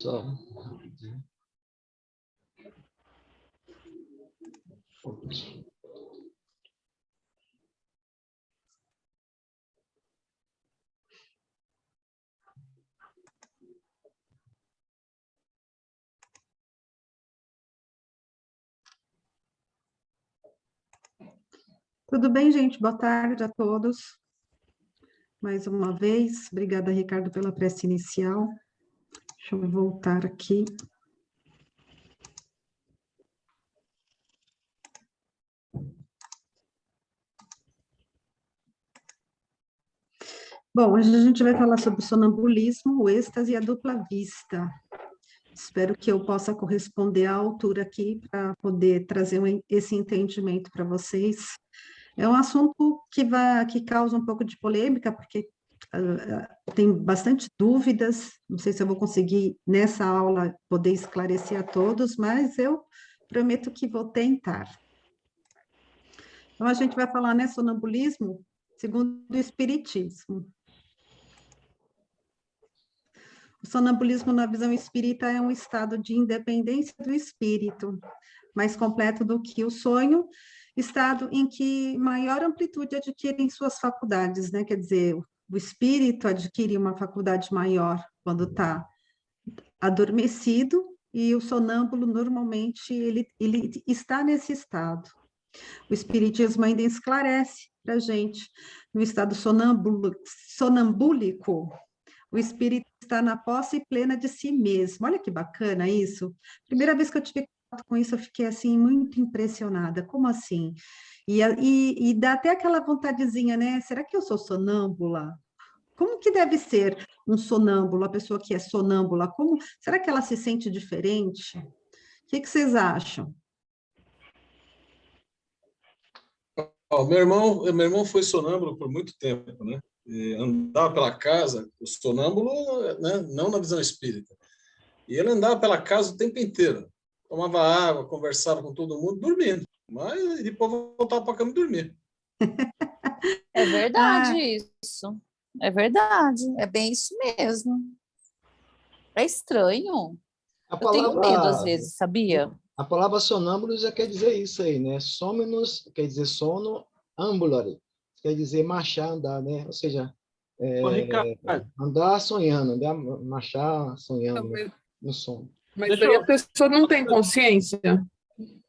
Só rapidinho. Tudo bem, gente? Boa tarde a todos. Mais uma vez, obrigada, Ricardo, pela prece inicial. Deixa eu voltar aqui. Bom, hoje a gente vai falar sobre o sonambulismo, o êxtase e a dupla vista. Espero que eu possa corresponder à altura aqui para poder trazer esse entendimento para vocês. É um assunto que causa um pouco de polêmica, porque tem bastante dúvidas. Não sei se eu vou conseguir, nessa aula, poder esclarecer a todos, mas eu prometo que vou tentar. Então, a gente vai falar, né, sonambulismo segundo o Espiritismo. O sonambulismo, na visão espírita, é um estado de independência do espírito, mais completo do que o sonho, estado em que maior amplitude adquirem suas faculdades, né? Quer dizer, o espírito adquire uma faculdade maior quando está adormecido, e o sonâmbulo, normalmente, ele está nesse estado. O espiritismo ainda esclarece para a gente, no estado sonambúlico, o espírito está na posse plena de si mesmo. Olha que bacana isso. Primeira vez que eu tive contato com isso, eu fiquei assim muito impressionada. Como assim? E dá até aquela vontadezinha, né? Será que eu sou sonâmbula? Como que deve ser um sonâmbulo, a pessoa que é sonâmbula? Será que ela se sente diferente? O que vocês acham? Meu irmão foi sonâmbulo por muito tempo, né? E andava pela casa, o sonâmbulo, né? Não na visão espírita. E ele andava pela casa o tempo inteiro. Tomava água, conversava com todo mundo, dormindo. Mas depois voltava para a cama e dormia. É verdade isso. É verdade. É bem isso mesmo. É estranho. Eu tenho medo às vezes, sabia? A palavra sonâmbulo já quer dizer isso aí, né? Somnus quer dizer sono, ambulare quer dizer marchar, andar, né? Ou seja, andar sonhando, andar, marchar sonhando, né? No sono. Mas aí a pessoa não tem consciência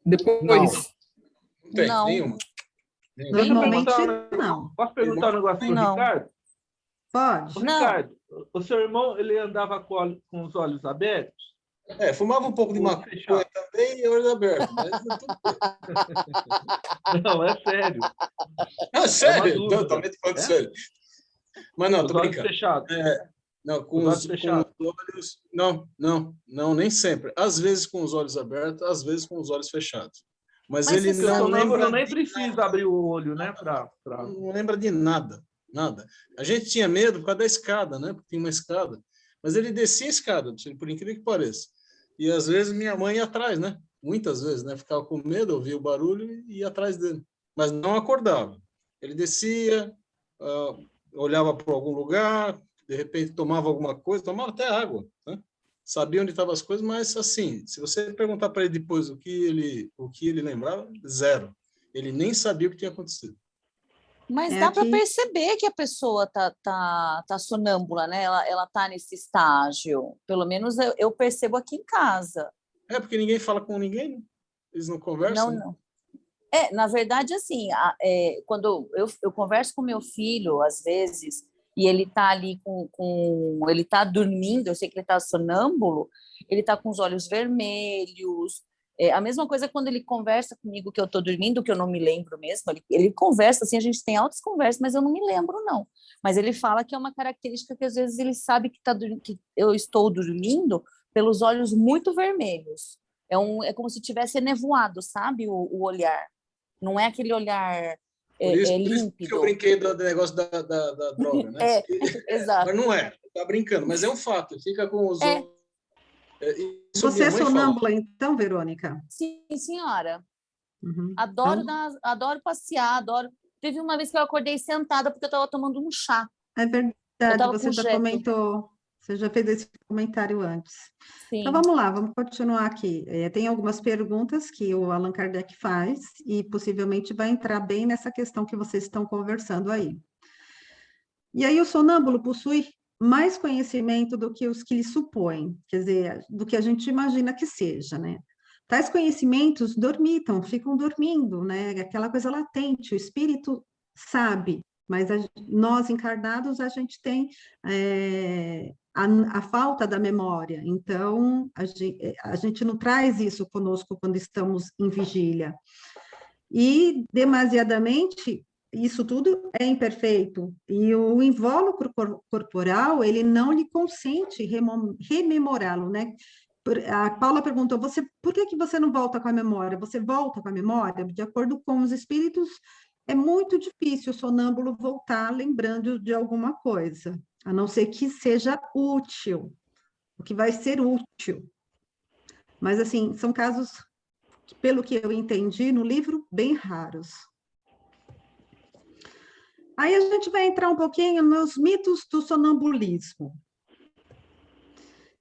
depois? Não tem, Não. nenhuma. Normalmente, não. Posso perguntar um negócio para o Não. Ricardo? Pode. Ô, Ricardo, o seu irmão, ele andava com os olhos abertos? Fumava um pouco de maconha também e olhos abertos. Mas Não, é sério. Ah, sério? dúvida. Não, também tô falando sério. Mas não, Os tô olhos brincando. fechados. Não, com os olhos... Não, nem sempre. Às vezes com os olhos abertos, às vezes com os olhos fechados. Mas ele Porque o não sonâmbulo lembra... nem precisa abrir o olho, né? Não lembra de nada, nada. A gente tinha medo por causa da escada, né? Porque tinha uma escada. Mas ele descia a escada, por incrível que pareça. E às vezes minha mãe ia atrás, né? Muitas vezes, né? Ficava com medo, ouvia o barulho e ia atrás dele. Mas não acordava. Ele descia, olhava para algum lugar, de repente tomava alguma coisa, tomava até água, né? Sabia onde estavam as coisas, mas assim, se você perguntar para ele depois o que ele lembrava, zero. Ele nem sabia o que tinha acontecido. Mas dá para perceber que a pessoa tá sonâmbula, né? Ela tá nesse estágio. Pelo menos eu percebo aqui em casa. Porque ninguém fala com ninguém, né? Eles não conversam. Não. Na verdade, assim, quando eu converso com meu filho, às vezes, e ele tá ali ele tá dormindo, eu sei que ele tá sonâmbulo, ele tá com os olhos vermelhos. A mesma coisa quando ele conversa comigo que eu estou dormindo, que eu não me lembro mesmo. Ele conversa, assim, a gente tem altas conversas, mas eu não me lembro, não. Mas ele fala que é uma característica que, às vezes, ele sabe que eu estou dormindo pelos olhos muito vermelhos. É como se tivesse nevoado, sabe, o olhar. Não é aquele olhar por isso límpido. que eu brinquei do negócio da droga, né? Exato. Mas não tá brincando, mas é um fato. Fica com os olhos... Você é sonâmbula, então, Verônica? Sim, senhora. Uhum. Adoro passear, adoro. Teve uma vez que eu acordei sentada porque eu estava tomando um chá. É verdade, você já comentou. Você já fez esse comentário antes. Sim. Então, vamos lá, vamos continuar aqui. Tem algumas perguntas que o Allan Kardec faz e possivelmente vai entrar bem nessa questão que vocês estão conversando aí. E aí, o sonâmbulo possui mais conhecimento do que os que lhe supõem, quer dizer, do que a gente imagina que seja, né? Tais conhecimentos dormitam, ficam dormindo, né? Aquela coisa latente, o espírito sabe, mas nós encarnados, a gente tem a falta da memória, então a gente não traz isso conosco quando estamos em vigília. E, demasiadamente, isso tudo é imperfeito, e o invólucro corporal, ele não lhe consente rememorá-lo, né? A Paula perguntou, por que você não volta com a memória? Você volta com a memória? De acordo com os espíritos, é muito difícil o sonâmbulo voltar lembrando de alguma coisa, a não ser que seja útil, o que vai ser útil. Mas, assim, são casos, pelo que eu entendi no livro, bem raros. Aí a gente vai entrar um pouquinho nos mitos do sonambulismo.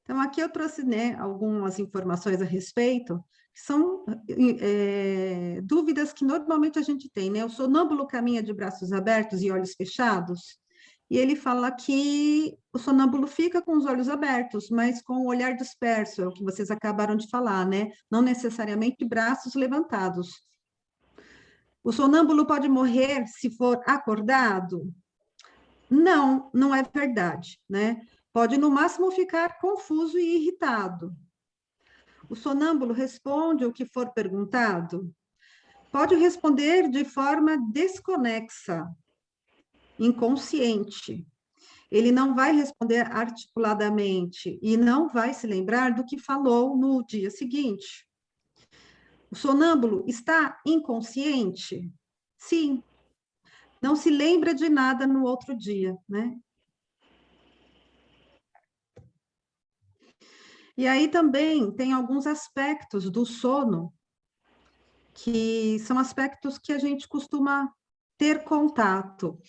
Então, aqui eu trouxe, né, algumas informações a respeito, que são dúvidas que normalmente a gente tem, né? O sonâmbulo caminha de braços abertos e olhos fechados, e ele fala que o sonâmbulo fica com os olhos abertos, mas com o olhar disperso, é o que vocês acabaram de falar, né? Não necessariamente braços levantados. O sonâmbulo pode morrer se for acordado? Não, não é verdade, né? Pode, no máximo, ficar confuso e irritado. O sonâmbulo responde o que for perguntado? Pode responder de forma desconexa, inconsciente. Ele não vai responder articuladamente e não vai se lembrar do que falou no dia seguinte. O sonâmbulo está inconsciente? Sim. Não se lembra de nada no outro dia, né? E aí também tem alguns aspectos do sono que são aspectos que a gente costuma ter contato.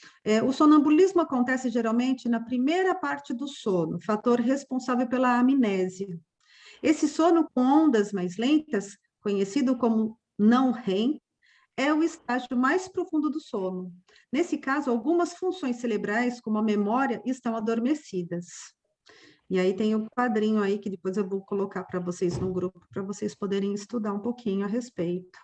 O sonambulismo acontece geralmente na primeira parte do sono, fator responsável pela amnésia. Esse sono com ondas mais lentas, conhecido como não REM, é o estágio mais profundo do sono. Nesse caso, algumas funções cerebrais, como a memória, estão adormecidas. E aí tem um quadrinho aí que depois eu vou colocar para vocês no grupo, para vocês poderem estudar um pouquinho a respeito.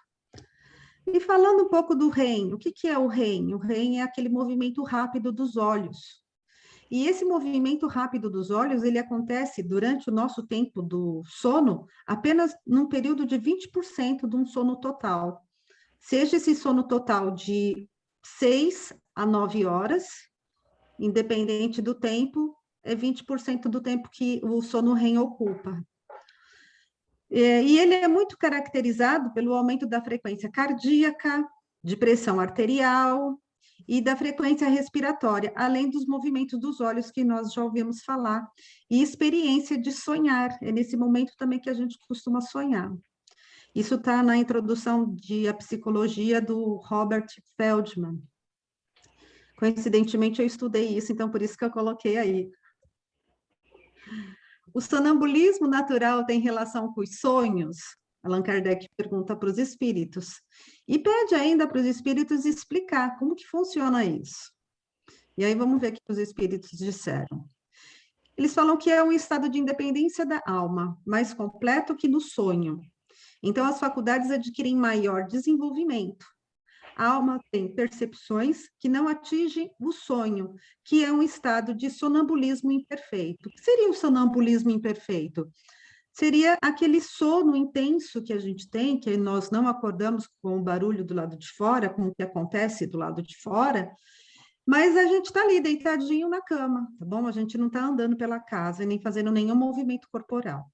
E falando um pouco do REM, o que é o REM? O REM é aquele movimento rápido dos olhos. E esse movimento rápido dos olhos, ele acontece durante o nosso tempo do sono, apenas num período de 20% de um sono total. Seja esse sono total de 6 a 9 horas, independente do tempo, é 20% do tempo que o sono REM ocupa. E ele é muito caracterizado pelo aumento da frequência cardíaca, de pressão arterial e da frequência respiratória, além dos movimentos dos olhos que nós já ouvimos falar, e experiência de sonhar. É nesse momento também que a gente costuma sonhar. Isso está na introdução A Psicologia do Robert Feldman. Coincidentemente, eu estudei isso, então por isso que eu coloquei aí. O sonambulismo natural tem relação com os sonhos? Allan Kardec pergunta para os espíritos. E pede ainda para os espíritos explicar como que funciona isso. E aí vamos ver o que os espíritos disseram. Eles falam que é um estado de independência da alma, mais completo que no sonho. Então, as faculdades adquirem maior desenvolvimento. A alma tem percepções que não atingem o sonho, que é um estado de sonambulismo imperfeito. O que seria o sonambulismo imperfeito? Seria aquele sono intenso que a gente tem, que nós não acordamos com o barulho do lado de fora, com o que acontece do lado de fora, mas a gente está ali deitadinho na cama, tá bom? A gente não está andando pela casa e nem fazendo nenhum movimento corporal.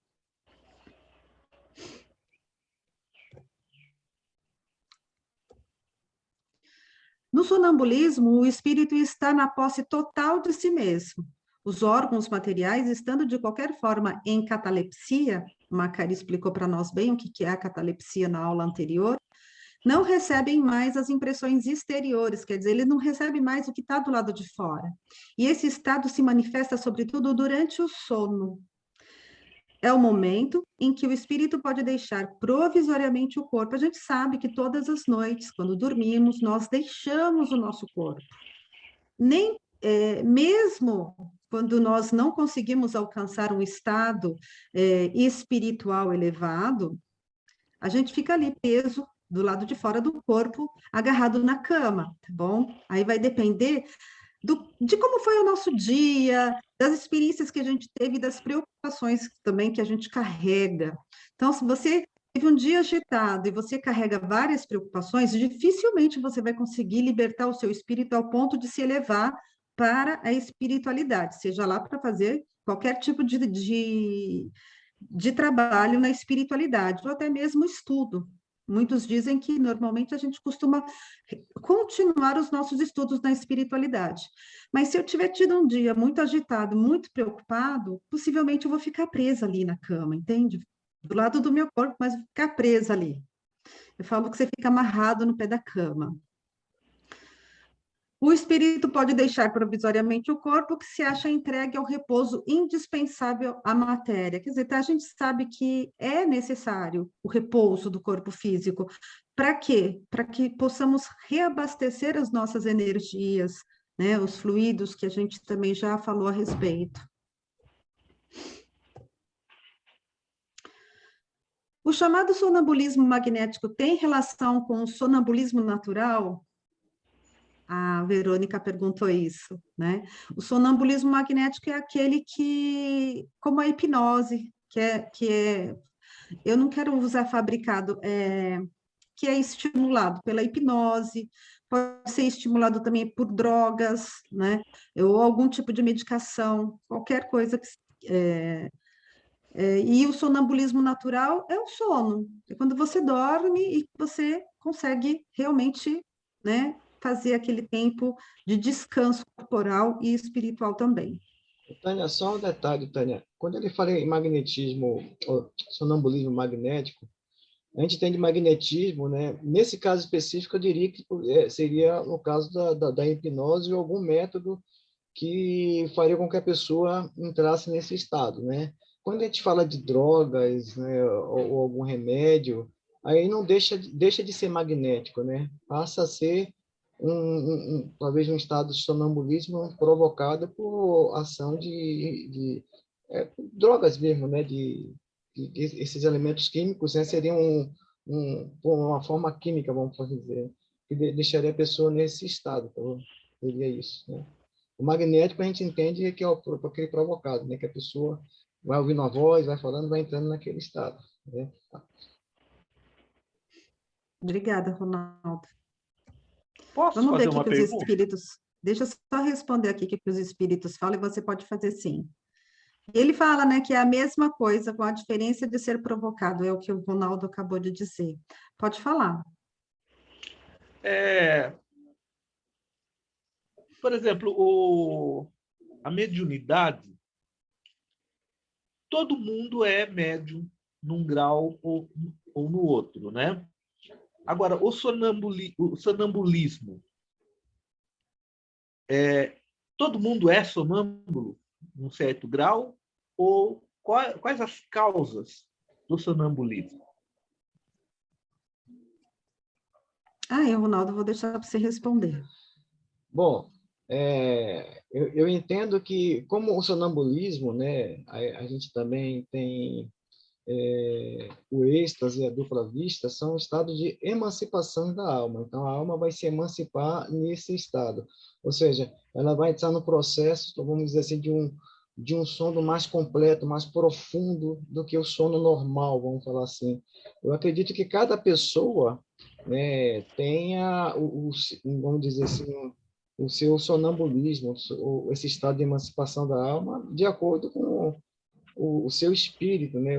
No sonambulismo, o espírito está na posse total de si mesmo. Os órgãos materiais, estando de qualquer forma em catalepsia, Macari explicou para nós bem o que é a catalepsia na aula anterior, não recebem mais as impressões exteriores, quer dizer, ele não recebe mais o que está do lado de fora. E esse estado se manifesta, sobretudo, durante o sono. É o momento em que o espírito pode deixar provisoriamente o corpo. A gente sabe que todas as noites, quando dormimos, nós deixamos o nosso corpo. Mesmo quando nós não conseguimos alcançar um estado espiritual elevado, a gente fica ali preso do lado de fora do corpo, agarrado na cama, tá bom? Aí vai depender de como foi o nosso dia, das experiências que a gente teve, das preocupações também que a gente carrega. Então, se você teve um dia agitado e você carrega várias preocupações, dificilmente você vai conseguir libertar o seu espírito ao ponto de se elevar para a espiritualidade, seja lá para fazer qualquer tipo de trabalho na espiritualidade, ou até mesmo estudo. Muitos dizem que, normalmente, a gente costuma continuar os nossos estudos na espiritualidade. Mas se eu tiver tido um dia muito agitado, muito preocupado, possivelmente eu vou ficar presa ali na cama, entende? Do lado do meu corpo, mas vou ficar presa ali. Eu falo que você fica amarrado no pé da cama. O espírito pode deixar provisoriamente o corpo que se acha entregue ao repouso indispensável à matéria. Quer dizer, a gente sabe que é necessário o repouso do corpo físico. Para quê? Para que possamos reabastecer as nossas energias, né? Os fluidos que a gente também já falou a respeito. O chamado sonambulismo magnético tem relação com o sonambulismo natural? A Verônica perguntou isso, né? O sonambulismo magnético é aquele que, como a hipnose, eu não quero usar fabricado, que é estimulado pela hipnose, pode ser estimulado também por drogas, né? Ou algum tipo de medicação, qualquer coisa e o sonambulismo natural é o sono, é quando você dorme e você consegue realmente, né, fazer aquele tempo de descanso corporal e espiritual também. Tânia, só um detalhe, Tânia. Quando ele fala em magnetismo, ou sonambulismo magnético, a gente entende magnetismo, né? Nesse caso específico, eu diria que seria o caso da hipnose ou algum método que faria com que a pessoa entrasse nesse estado, né? Quando a gente fala de drogas, né, ou algum remédio, aí não deixa de ser magnético, né? Passa a ser talvez um estado de sonambulismo provocado por ação de drogas mesmo, né? Esses elementos químicos, né, seriam uma forma química, vamos dizer, que deixaria a pessoa nesse estado. Então, seria isso, né? O magnético a gente entende que é aquele provocado, né? Que a pessoa vai ouvindo uma voz, vai falando, vai entrando naquele estado, né? Obrigada, Ronaldo. Posso Vamos ver fazer o que uma os pergunta? espíritos... Deixa eu só responder aqui o que os espíritos falam e você pode fazer sim. Ele fala, né, que é a mesma coisa, com a diferença de ser provocado, é o que o Ronaldo acabou de dizer. Pode falar. Por exemplo, a mediunidade, todo mundo é médium num grau ou no outro, né? Agora, o sonambulismo, todo mundo é sonâmbulo num certo grau? Ou quais as causas do sonambulismo? Ronaldo, vou deixar para você responder. Bom, eu entendo que, como o sonambulismo, né, a gente também tem o êxtase e a dupla vista, são estados de emancipação da alma. Então, a alma vai se emancipar nesse estado. Ou seja, ela vai entrar no processo, vamos dizer assim, de um sono mais completo, mais profundo do que o sono normal, vamos falar assim. Eu acredito que cada pessoa, né, tenha, vamos dizer assim, o seu sonambulismo, esse estado de emancipação da alma, de acordo com o seu espírito, né?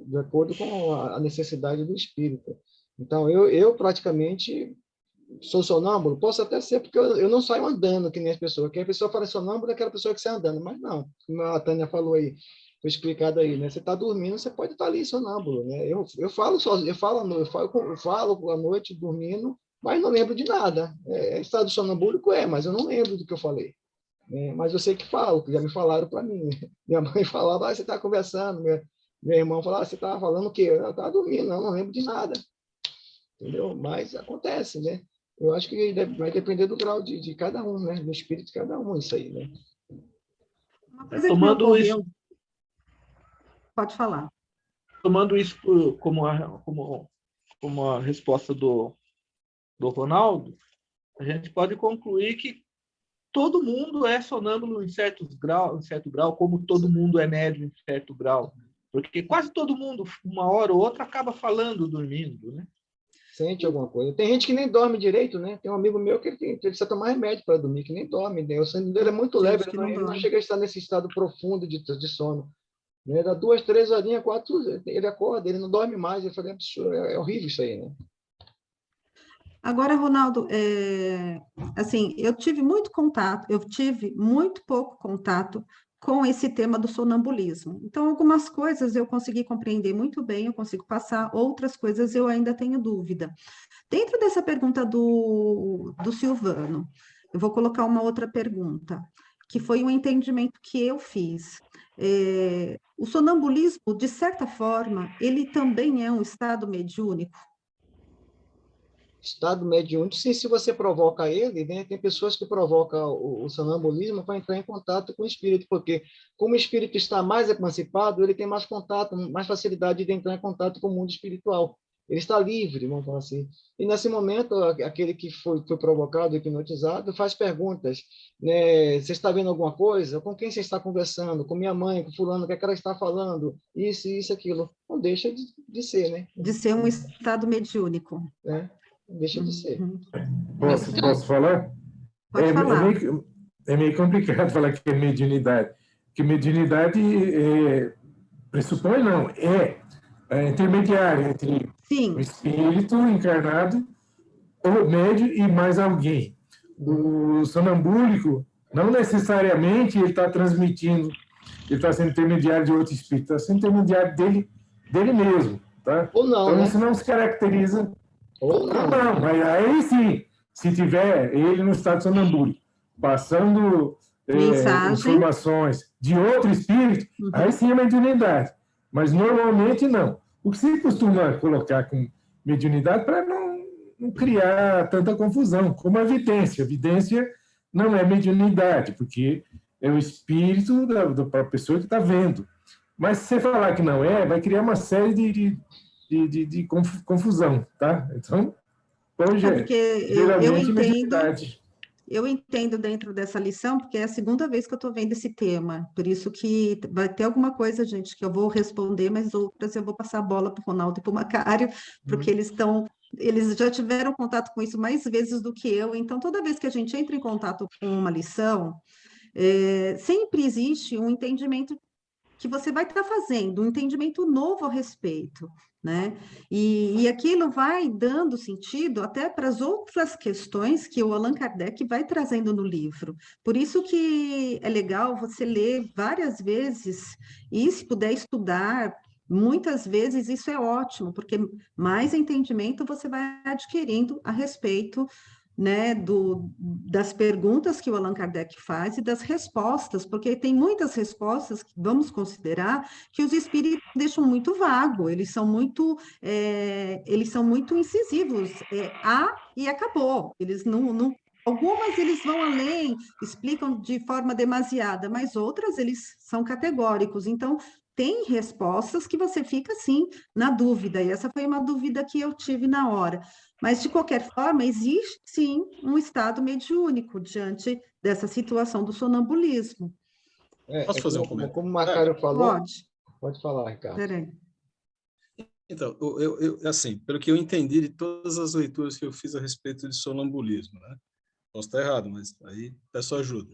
De acordo com a necessidade do espírito. Então, eu praticamente sou sonâmbulo, posso até ser, porque eu não saio andando que nem as pessoas, que a pessoa fala sonâmbulo é aquela pessoa que sai andando, mas não, como a Tânia falou aí, foi explicado aí, né? Você está dormindo, você pode estar ali sonâmbulo, né? Eu falo sozinho, eu falo à noite dormindo, mas não lembro de nada. Estado sonambúlico mas eu não lembro do que eu falei. Mas eu sei que falo, que já me falaram para mim. Minha mãe falava, você está conversando. Meu irmão falava, você estava falando o quê? Eu estava dormindo, não lembro de nada. Entendeu? Mas acontece, né? Eu acho que vai depender do grau de cada um, né? Do espírito de cada um, isso aí, né? Uma coisa que me Tomando ocorreu, isso, pode falar. tomando isso como a resposta do Ronaldo, a gente pode concluir que todo mundo é sonâmbulo em certo grau, como todo mundo é médio em certo grau. Porque quase todo mundo, uma hora ou outra, acaba falando, dormindo, né? Sente alguma coisa. Tem gente que nem dorme direito, né? Tem um amigo meu que ele precisa tomar remédio para dormir, que nem dorme, né? O sono dele é muito leve, ele não chega a estar nesse estado profundo de sono. Né? Dá 2, 3 horinhas, 4, ele acorda, ele não dorme mais. Eu falei, é horrível isso aí, né? Agora, Ronaldo, assim, eu tive muito pouco contato com esse tema do sonambulismo. Então, algumas coisas eu consegui compreender muito bem, eu consigo passar, outras coisas eu ainda tenho dúvida. Dentro dessa pergunta do Silvano, eu vou colocar uma outra pergunta, que foi um entendimento que eu fiz. O sonambulismo, de certa forma, ele também é um estado mediúnico? Estado mediúnico, sim, se você provoca ele, né? Tem pessoas que provocam o sonambulismo para entrar em contato com o espírito, porque como o espírito está mais emancipado, ele tem mais contato, mais facilidade de entrar em contato com o mundo espiritual. Ele está livre, vamos falar assim. E nesse momento, aquele que foi provocado, hipnotizado, faz perguntas, né? Você está vendo alguma coisa? Com quem você está conversando? Com minha mãe, com fulano, o que é que ela está falando? Isso, aquilo. Não deixa de ser, né? De ser um estado mediúnico. Deixa de ser. Posso falar? Pode falar. É meio complicado falar que é mediunidade, porque mediunidade pressupõe, não, é intermediária entre Sim. o espírito encarnado, o médium e mais alguém. O sonambúlico, não necessariamente ele está transmitindo, ele está sendo intermediário de outro espírito, está sendo intermediário dele mesmo. Tá? Ou não, então, né? isso não se caracteriza. Ou não, mas aí sim, se tiver ele no estado sonambúlico, passando informações de outro espírito, aí sim é mediunidade. Mas normalmente não. O que se costuma colocar com mediunidade para não criar tanta confusão, como a vidência. A vidência não é mediunidade, porque é o espírito da pessoa que está vendo. Mas se você falar que não vai criar uma série de confusão, tá? Então, hoje porque eu entendo dentro dessa lição, porque é a segunda vez que eu estou vendo esse tema, por isso que vai ter alguma coisa, gente, que eu vou responder, mas outras eu vou passar a bola para o Ronaldo e para o Macário, porque eles já tiveram contato com isso mais vezes do que eu, então toda vez que a gente entra em contato com uma lição, sempre existe um entendimento que você vai estar fazendo, um entendimento novo a respeito, né? E aquilo vai dando sentido até para as outras questões que o Allan Kardec vai trazendo no livro. Por isso que é legal você ler várias vezes e, se puder estudar muitas vezes, isso é ótimo, porque mais entendimento você vai adquirindo a respeito, né, das perguntas que o Allan Kardec faz e das respostas, porque tem muitas respostas que vamos considerar que os espíritos deixam muito vago, eles são muito incisivos, e acabou, eles não algumas eles vão além, explicam de forma demasiada, mas outras eles são categóricos, então tem respostas que você fica, assim, na dúvida, e essa foi uma dúvida que eu tive na hora. Mas, de qualquer forma, existe, sim, um estado mediúnico diante dessa situação do sonambulismo. Posso fazer um comentário? Como o Macário falou... Pode falar, Ricardo. Peraí. Então, assim, pelo que eu entendi de todas as leituras que eu fiz a respeito de sonambulismo, né? Posso estar errado, mas aí peço ajuda.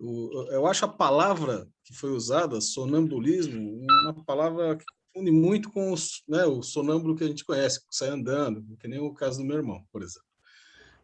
Eu acho a palavra que foi usada, sonambulismo, uma palavra que confunde muito com o sonâmbulo que a gente conhece, que sai andando, que nem o caso do meu irmão, por exemplo.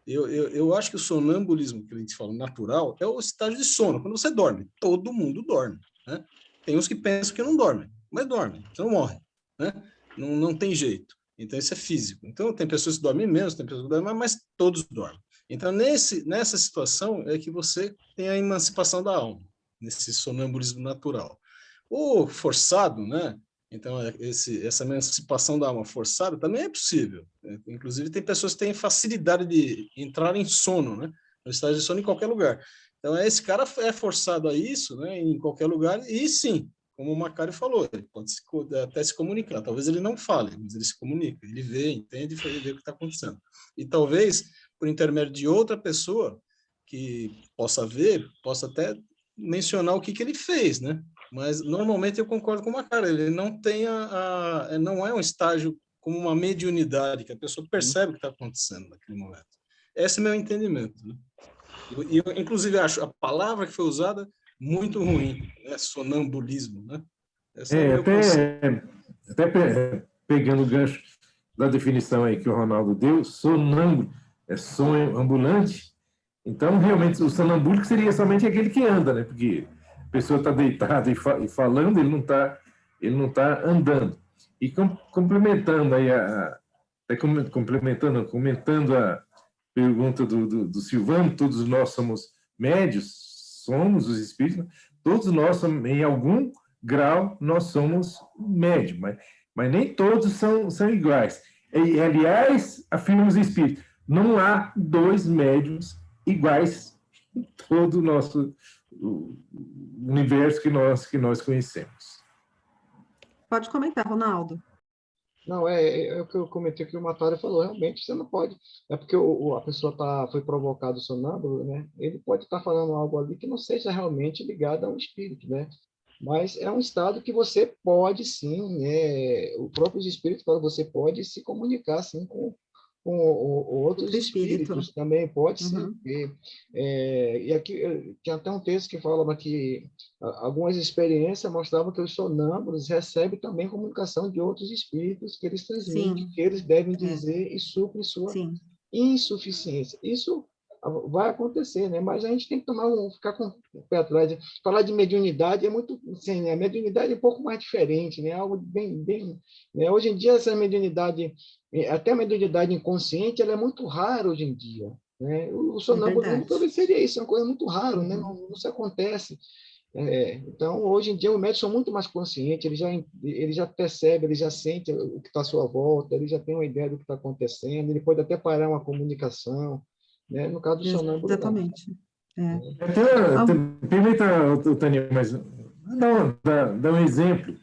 Eu acho que o sonambulismo que a gente fala natural é o estágio de sono, quando você dorme. Todo mundo dorme, né? Tem uns que pensam que não dormem, mas dormem, você não morre, né? Não tem jeito. Então, isso é físico. Então, tem pessoas que dormem menos, tem pessoas que dormem mais, mas todos dormem. Então, nessa situação é que você tem a emancipação da alma, nesse sonambulismo natural. O forçado, né? Então, essa emancipação da alma forçada também é possível. Inclusive, tem pessoas que têm facilidade de entrar em sono, né? No estágio de sono em qualquer lugar. Então, esse cara é forçado a isso, né? Em qualquer lugar, e sim, como o Macário falou, ele pode até se comunicar. Talvez ele não fale, mas ele se comunica, ele vê, entende e vê o que está acontecendo. E talvez, por intermédio de outra pessoa que possa ver, possa até mencionar o que ele fez, né? Mas, normalmente, eu concordo com o Macário, ele não tem não é um estágio como uma mediunidade, que a pessoa percebe o que está acontecendo naquele momento. Esse é o meu entendimento, né? E eu, inclusive, acho a palavra que foi usada muito ruim, né? Sonambulismo, né? Esse é o meu conceito. Até pegando o gancho da definição aí que o Ronaldo deu, sonâmbulo é sonho ambulante. Então, realmente, o sonambúlico seria somente aquele que anda, né? Porque a pessoa está deitada e falando, ele não tá andando. E complementando aí comentando a pergunta do Silvano, todos nós somos médios, somos os espíritos, todos nós, em algum grau, nós somos médios, mas nem todos são iguais. E, aliás, afirma os espíritos, não há dois médios iguais em todo o nosso universo que nós conhecemos. Pode comentar, Ronaldo. Não, é o que eu comentei que o Matário falou, realmente você não pode. É porque a pessoa foi provocado sonâmbulo, né? Ele pode estar falando algo ali que não seja realmente ligado a um espírito, né? Mas é um estado que você pode, sim, né? O próprio espírito fala, você pode se comunicar, sim, com outros espíritos também, pode sim. E aqui tinha até um texto que falava que algumas experiências mostravam que os sonâmbulos recebem também comunicação de outros espíritos que eles transmitem, que eles devem dizer e supre sua insuficiência. Isso vai acontecer, né? Mas a gente tem que ficar com o pé atrás. Falar de mediunidade é muito, assim, né? A mediunidade é um pouco mais diferente, né? Algo bem, né? Hoje em dia essa mediunidade, até a mediunidade inconsciente, ela é muito rara hoje em dia, né? O sonambulismo talvez seria isso, é uma coisa muito rara, né? Não se acontece. Então, hoje em dia, os médicos são muito mais conscientes, ele já percebe, ele já sente o que está à sua volta, ele já tem uma ideia do que está acontecendo, ele pode até parar uma comunicação, né? No caso do sonâmbulo. Exatamente. Permita, Tânia, mas dá um exemplo.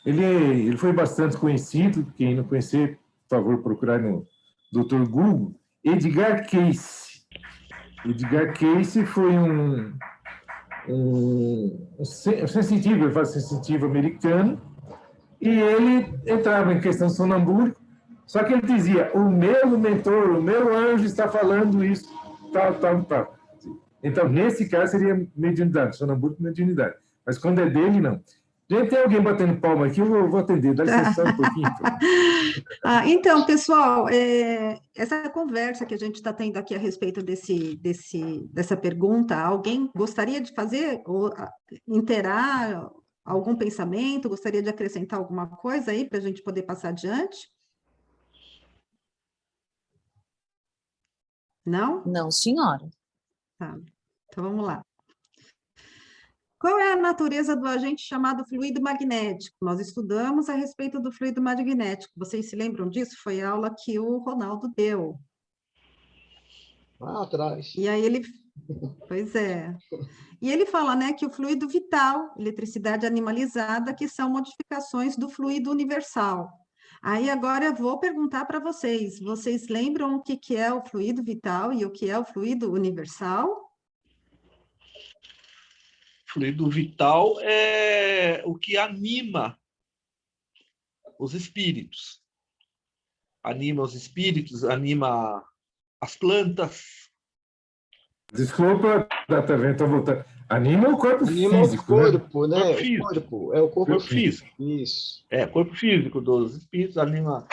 Ele foi bastante conhecido, quem não conhecer, por favor, procurar no Dr. Google, Edgar Cayce. Edgar Cayce foi um sensitivo americano, e ele entrava em questão sonambúlica, só que ele dizia, o meu mentor, o meu anjo está falando isso, tal. Então, nesse caso, seria mediunidade, sonambúlico, mediunidade. Mas quando é dele, não. Gente, tem alguém batendo palma aqui, eu vou atender, dá licença só um pouquinho. Então, pessoal, essa conversa que a gente está tendo aqui a respeito dessa pergunta, alguém gostaria de fazer, ou interar algum pensamento, gostaria de acrescentar alguma coisa aí para a gente poder passar adiante? Não? Não, senhora. Tá, então vamos lá. Qual é a natureza do agente chamado fluido magnético? Nós estudamos a respeito do fluido magnético. Vocês se lembram disso? Foi a aula que o Ronaldo deu. Lá atrás. E aí ele... Pois é. E ele fala, né, que o fluido vital, eletricidade animalizada, que são modificações do fluido universal. Aí agora eu vou perguntar para vocês. Vocês lembram o que é o fluido vital e o que é o fluido universal? Fluido vital é o que anima os espíritos. Anima os espíritos, anima as plantas. Desculpa, estou voltando. Anima o corpo físico. Anima o corpo, né? Corpo físico. O corpo físico. Isso. Corpo físico dos espíritos, anima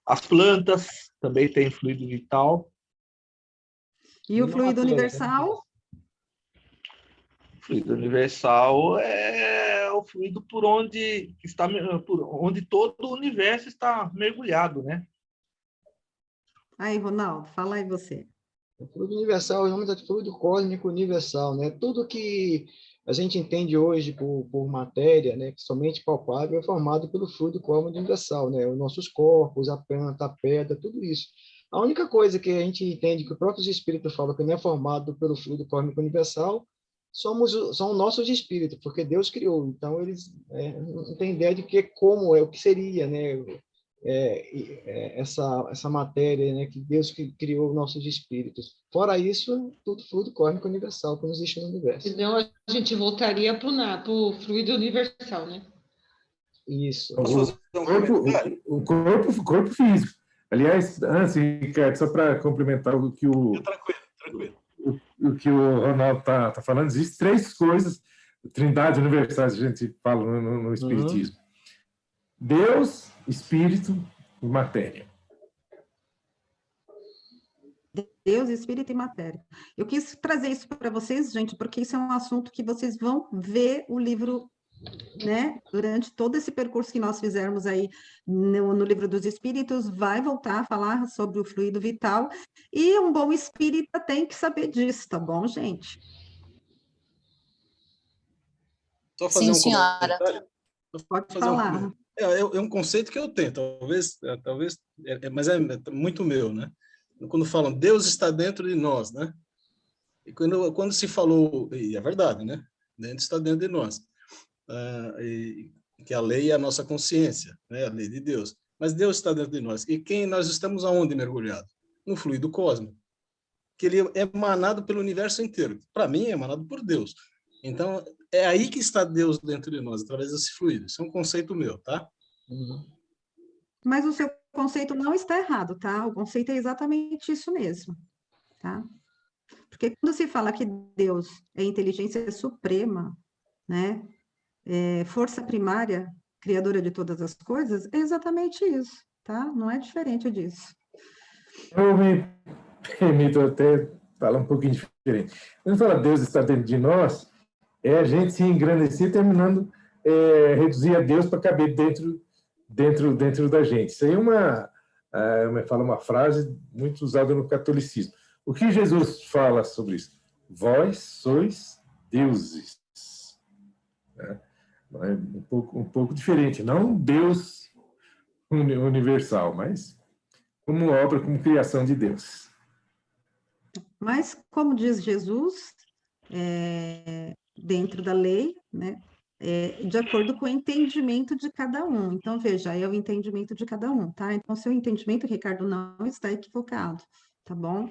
as plantas, também tem fluido vital. E o fluido universal? O fluido universal é o o fluido por onde todo o universo está mergulhado, né? Aí, Ronaldo, fala aí você. O fluido universal, o nome é fluido cósmico universal, né? Tudo que a gente entende hoje por matéria, né, que somente palpável, é formado pelo fluido cósmico universal, né? Os nossos corpos, a planta, a pedra, tudo isso. A única coisa que a gente entende que o próprio espírito fala que não é formado pelo fluido cósmico universal são nossos espíritos, porque Deus criou. Então eles não têm ideia de como é, o que seria, né? Essa matéria, né, que Deus criou nossos espíritos. Fora isso, tudo fluido cósmico universal que não existe no universo. Então, a gente voltaria para o fluido universal, né? Isso. O corpo físico. Aliás, antes, Ricardo, só para complementar o que Tranquilo. o que o Ronaldo está falando, existem 3 coisas, trindade universais, a gente fala no Espiritismo. Deus, Espírito e matéria. Deus, Espírito e matéria. Eu quis trazer isso para vocês, gente, porque isso é um assunto que vocês vão ver o livro, né? Durante todo esse percurso que nós fizermos aí no Livro dos Espíritos, vai voltar a falar sobre o fluido vital, e um bom espírita tem que saber disso, tá bom, gente? Só fazer Sim, senhora. comentário. Pode falar. É um conceito que eu tenho, talvez, mas é muito meu, né? Quando falam Deus está dentro de nós, né? E quando se falou, e é verdade, né? Deus está dentro de nós, que a lei é a nossa consciência, né? A lei de Deus. Mas Deus está dentro de nós. E nós estamos aonde mergulhado? No fluido cósmico, que ele é emanado pelo universo inteiro. Para mim, é emanado por Deus. Então, é aí que está Deus dentro de nós, através desse fluido. Isso é um conceito meu, tá? Mas o seu conceito não está errado, tá? O conceito é exatamente isso mesmo, tá? Porque quando se fala que Deus é inteligência suprema, né? Força primária, criadora de todas as coisas, é exatamente isso, tá? Não é diferente disso. Eu me permito até falar um pouquinho diferente. Quando fala Deus está dentro de nós, é a gente se engrandecer terminando reduzir a Deus para caber dentro da gente. Isso aí é uma frase muito usada no catolicismo. O que Jesus fala sobre isso? Vós sois deuses. É um pouco diferente. Não Deus universal, mas como obra, como criação de Deus. Mas, como diz Jesus, dentro da lei, né, de acordo com o entendimento de cada um. Então, veja, é o entendimento de cada um, tá? Então, seu entendimento, Ricardo, não está equivocado, tá bom?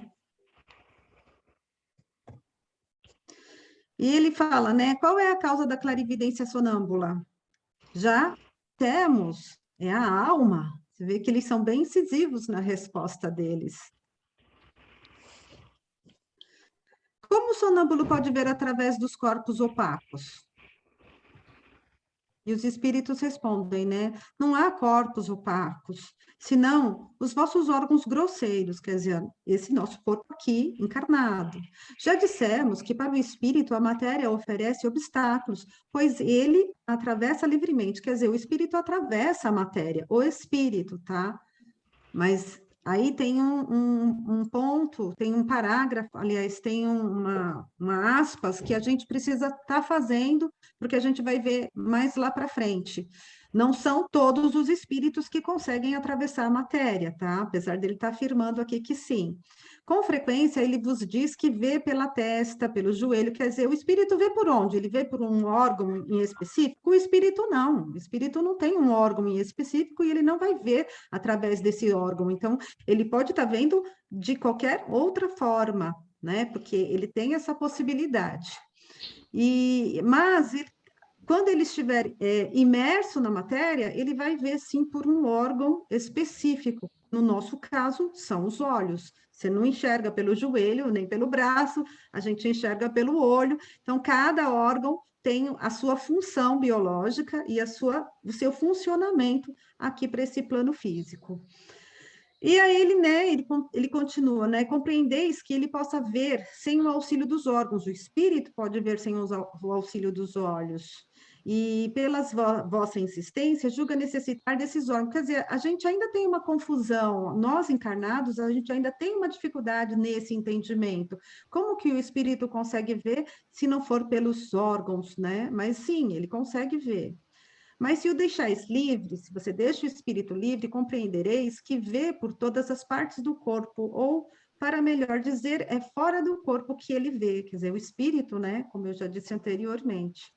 E ele fala, né, qual é a causa da clarividência sonâmbula? Já temos, é a alma. Você vê que eles são bem incisivos na resposta deles. Como o sonâmbulo pode ver através dos corpos opacos? E os espíritos respondem, né? Não há corpos opacos, senão os vossos órgãos grosseiros, quer dizer, esse nosso corpo aqui, encarnado. Já dissemos que para o espírito a matéria oferece obstáculos, pois ele atravessa livremente, quer dizer, o espírito atravessa a matéria, o espírito, tá? Mas aí tem um ponto, tem um parágrafo, aliás, tem uma aspas que a gente precisa estar fazendo, porque a gente vai ver mais lá para frente. Não são todos os espíritos que conseguem atravessar a matéria, tá? Apesar dele estar afirmando aqui que sim. Com frequência, ele vos diz que vê pela testa, pelo joelho, quer dizer, o espírito vê por onde? Ele vê por um órgão em específico? O espírito não. O espírito não tem um órgão em específico e ele não vai ver através desse órgão. Então, ele pode estar vendo de qualquer outra forma, né? Porque ele tem essa possibilidade. Mas quando ele estiver imerso na matéria, ele vai ver, sim, por um órgão específico. No nosso caso, são os olhos. Você não enxerga pelo joelho, nem pelo braço, a gente enxerga pelo olho. Então, cada órgão tem a sua função biológica e o seu funcionamento aqui para esse plano físico. E aí ele continua, né? Compreendeis que ele possa ver sem o auxílio dos órgãos. O espírito pode ver sem o auxílio dos olhos. e pelas vossa insistência, julga necessitar desses órgãos. Quer dizer, a gente ainda tem uma confusão, nós encarnados, a gente ainda tem uma dificuldade nesse entendimento. Como que o espírito consegue ver se não for pelos órgãos, né? Mas sim, ele consegue ver. Mas se o deixais livre, se você deixa o espírito livre, compreendereis que vê por todas as partes do corpo, ou, para melhor dizer, é fora do corpo que ele vê, quer dizer, o espírito, né? Como eu já disse anteriormente.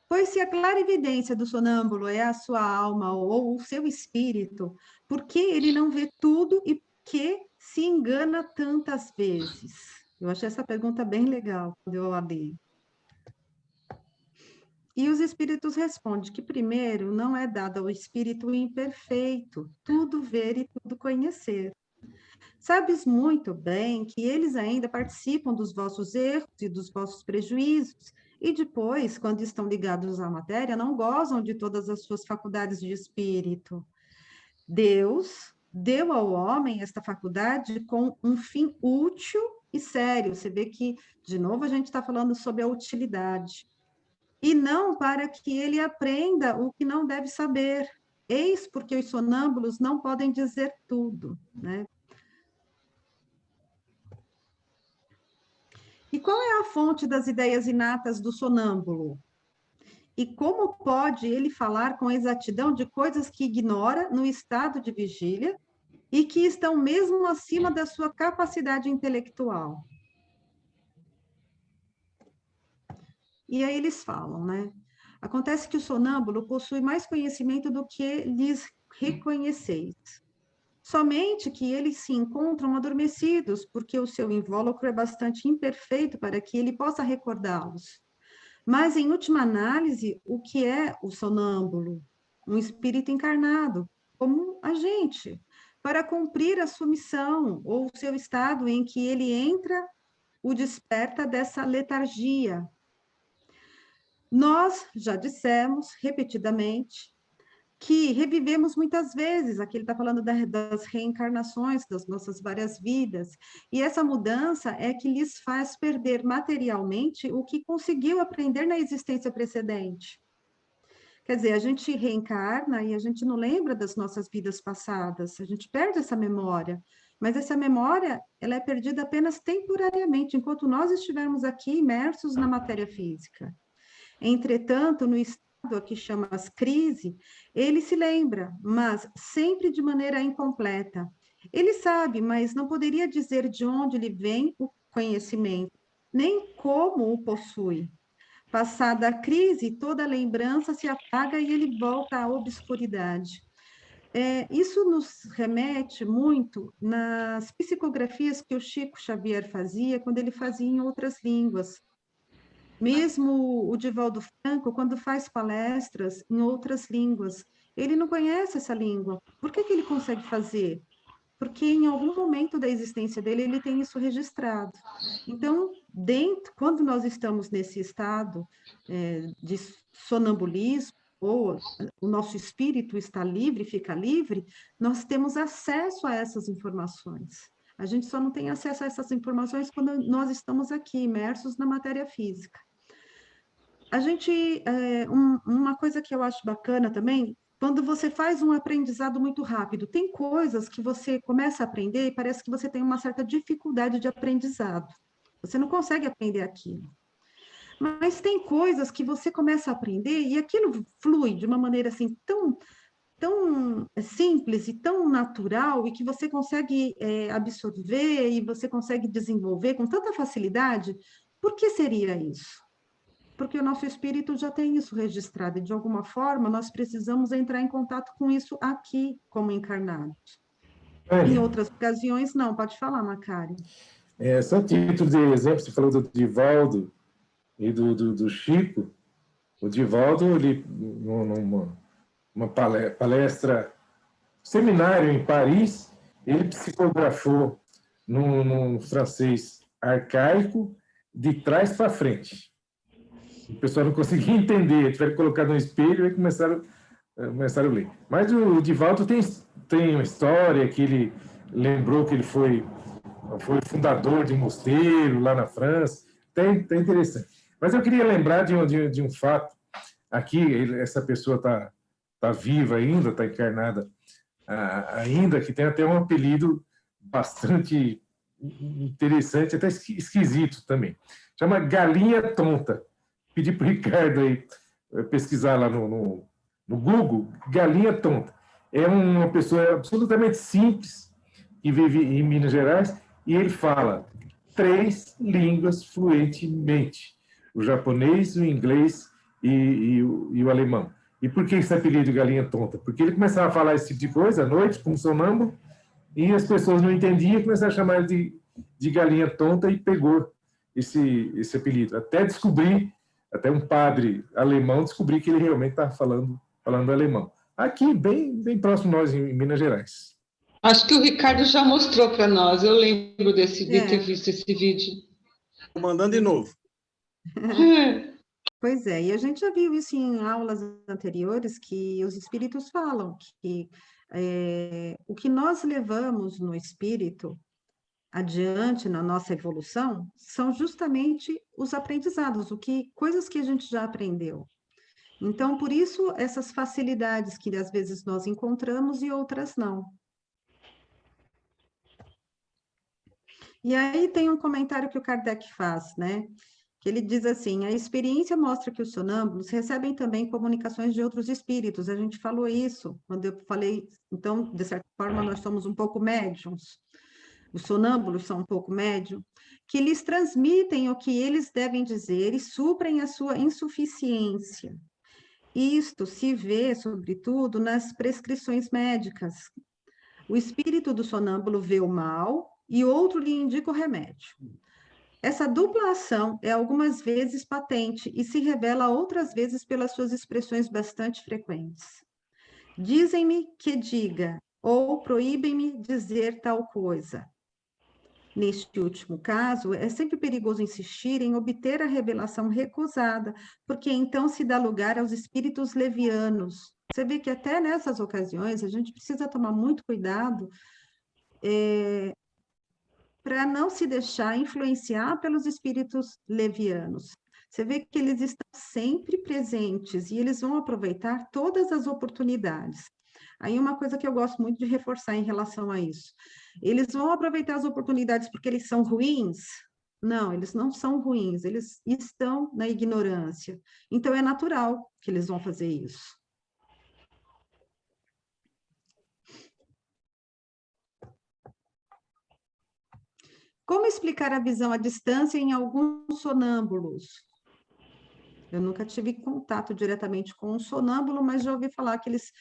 Pois se a clarividência do sonâmbulo é a sua alma ou o seu espírito, por que ele não vê tudo e por que se engana tantas vezes? Eu achei essa pergunta bem legal quando eu a li. E os espíritos respondem que, primeiro, não é dado ao espírito imperfeito tudo ver e tudo conhecer. Sabes muito bem que eles ainda participam dos vossos erros e dos vossos prejuízos, e depois, quando estão ligados à matéria, não gozam de todas as suas faculdades de espírito. Deus deu ao homem esta faculdade com um fim útil e sério. Você vê que, de novo, a gente está falando sobre a utilidade. E não para que ele aprenda o que não deve saber. Eis porque os sonâmbulos não podem dizer tudo, né? E qual é a fonte das ideias inatas do sonâmbulo? E como pode ele falar com exatidão de coisas que ignora no estado de vigília e que estão mesmo acima da sua capacidade intelectual? E aí eles falam, né? Acontece que o sonâmbulo possui mais conhecimento do que lhes reconheceis. Somente que eles se encontram adormecidos, porque o seu invólucro é bastante imperfeito para que ele possa recordá-los. Mas, em última análise, o que é o sonâmbulo? Um espírito encarnado, como a gente, para cumprir a sua missão, ou o seu estado em que ele entra, o desperta dessa letargia. Nós já dissemos repetidamente que revivemos muitas vezes, aqui ele está falando das reencarnações, das nossas várias vidas, e essa mudança é que lhes faz perder materialmente o que conseguiu aprender na existência precedente. Quer dizer, a gente reencarna e a gente não lembra das nossas vidas passadas, a gente perde essa memória, mas essa memória, ela é perdida apenas temporariamente, enquanto nós estivermos aqui imersos na matéria física. Entretanto, no estado que chama as crise, ele se lembra, mas sempre de maneira incompleta. Ele sabe, mas não poderia dizer de onde lhe vem o conhecimento, nem como o possui. Passada a crise, toda a lembrança se apaga e ele volta à obscuridade. Isso nos remete muito nas psicografias que o Chico Xavier fazia, quando ele fazia em outras línguas. Mesmo o Divaldo Franco, quando faz palestras em outras línguas, ele não conhece essa língua. Por que ele consegue fazer? Porque em algum momento da existência dele, ele tem isso registrado. Então, quando nós estamos nesse estado de sonambulismo, ou o nosso espírito está livre, fica livre, nós temos acesso a essas informações. A gente só não tem acesso a essas informações quando nós estamos aqui, imersos na matéria física. Uma coisa que eu acho bacana também, quando você faz um aprendizado muito rápido, tem coisas que você começa a aprender e parece que você tem uma certa dificuldade de aprendizado. Você não consegue aprender aquilo. Mas tem coisas que você começa a aprender e aquilo flui de uma maneira assim tão simples e tão natural e que você consegue absorver e você consegue desenvolver com tanta facilidade. Por que seria isso? Porque o nosso espírito já tem isso registrado e, de alguma forma, nós precisamos entrar em contato com isso aqui, como encarnados. Em outras ocasiões, não. Pode falar, Macário. Só título de exemplo, você falou do Divaldo e do Chico. O Divaldo, ele, numa palestra, seminário em Paris, ele psicografou num francês arcaico, de trás para frente. O pessoal não conseguia entender, tiveram que colocar no espelho e começaram a ler. Mas o Divaldo tem uma história que ele lembrou que ele foi fundador de um mosteiro lá na França, tem interessante. Mas eu queria lembrar de um fato. Aqui, essa pessoa está viva ainda, está encarnada ainda, que tem até um apelido bastante interessante, até esquisito também. Chama Galinha Tonta. Pedi para o Ricardo aí pesquisar lá no Google, Galinha Tonta. É uma pessoa absolutamente simples, que vive em Minas Gerais, e ele fala 3 línguas fluentemente: o japonês, o inglês e o alemão. E por que esse apelido de Galinha Tonta? Porque ele começava a falar esse tipo de coisa à noite, como sonâmbulo, e as pessoas não entendiam, começaram a chamar ele de Galinha Tonta e pegou esse apelido. Até descobrir, até um padre alemão descobrir que ele realmente estava falando alemão. Aqui, bem próximo de nós, em Minas Gerais. Acho que o Ricardo já mostrou para nós. Eu lembro de ter visto esse vídeo. Estou mandando de novo. Pois é, e a gente já viu isso em aulas anteriores, que os espíritos falam que o que nós levamos no espírito adiante na nossa evolução são justamente os aprendizados, coisas que a gente já aprendeu. Então, por isso, essas facilidades que às vezes nós encontramos e outras não. E aí tem um comentário que o Kardec faz, né? Que ele diz assim: a experiência mostra que os sonâmbulos recebem também comunicações de outros espíritos. A gente falou isso quando eu falei, então, de certa forma, nós somos um pouco médiums. Os sonâmbulos são um pouco médium, que lhes transmitem o que eles devem dizer e suprem a sua insuficiência. Isto se vê, sobretudo, nas prescrições médicas. O espírito do sonâmbulo vê o mal e outro lhe indica o remédio. Essa dupla ação é algumas vezes patente e se revela outras vezes pelas suas expressões bastante frequentes. Dizem-me que diga, ou proíbem-me dizer tal coisa. Neste último caso, é sempre perigoso insistir em obter a revelação recusada, porque então se dá lugar aos espíritos levianos. Você vê que até nessas ocasiões a gente precisa tomar muito cuidado para não se deixar influenciar pelos espíritos levianos. Você vê que eles estão sempre presentes e eles vão aproveitar todas as oportunidades. Aí uma coisa que eu gosto muito de reforçar em relação a isso: eles vão aproveitar as oportunidades porque eles são ruins? Não, eles não são ruins, eles estão na ignorância. Então é natural que eles vão fazer isso. Como explicar a visão à distância em alguns sonâmbulos? Eu nunca tive contato diretamente com um sonâmbulo, mas já ouvi falar que eles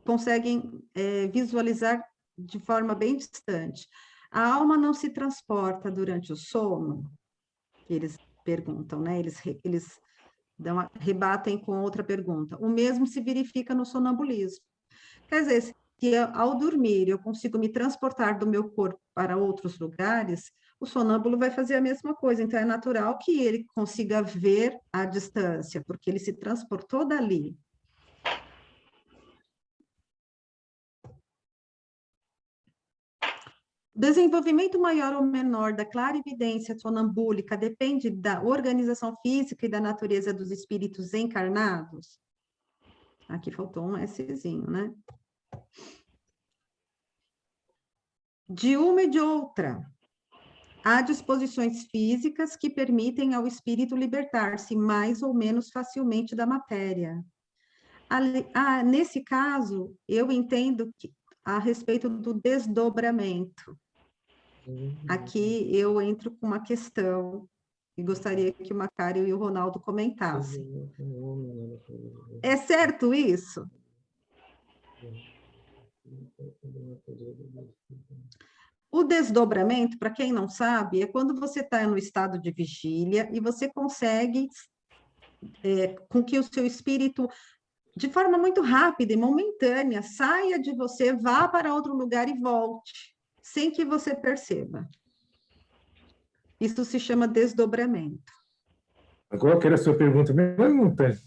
conseguem visualizar de forma bem distante. A alma não se transporta durante o sono? Eles perguntam, né? Eles rebatem com outra pergunta. O mesmo se verifica no sonambulismo. Quer dizer, se ao dormir eu consigo me transportar do meu corpo para outros lugares, o sonâmbulo vai fazer a mesma coisa. Então, é natural que ele consiga ver à distância, porque ele se transportou dali. O desenvolvimento maior ou menor da clarividência sonambúlica depende da organização física e da natureza dos espíritos encarnados? Aqui faltou um Szinho, né? De uma e de outra, há disposições físicas que permitem ao espírito libertar-se mais ou menos facilmente da matéria. Nesse caso, eu entendo que, a respeito do desdobramento. Aqui eu entro com uma questão e gostaria que o Macário e o Ronaldo comentassem. É certo isso? O desdobramento, para quem não sabe, é quando você está no estado de vigília e você consegue com que o seu espírito, de forma muito rápida e momentânea, saia de você, vá para outro lugar e volte, sem que você perceba. Isso se chama desdobramento. Qual que era a sua pergunta mesmo, Tânia?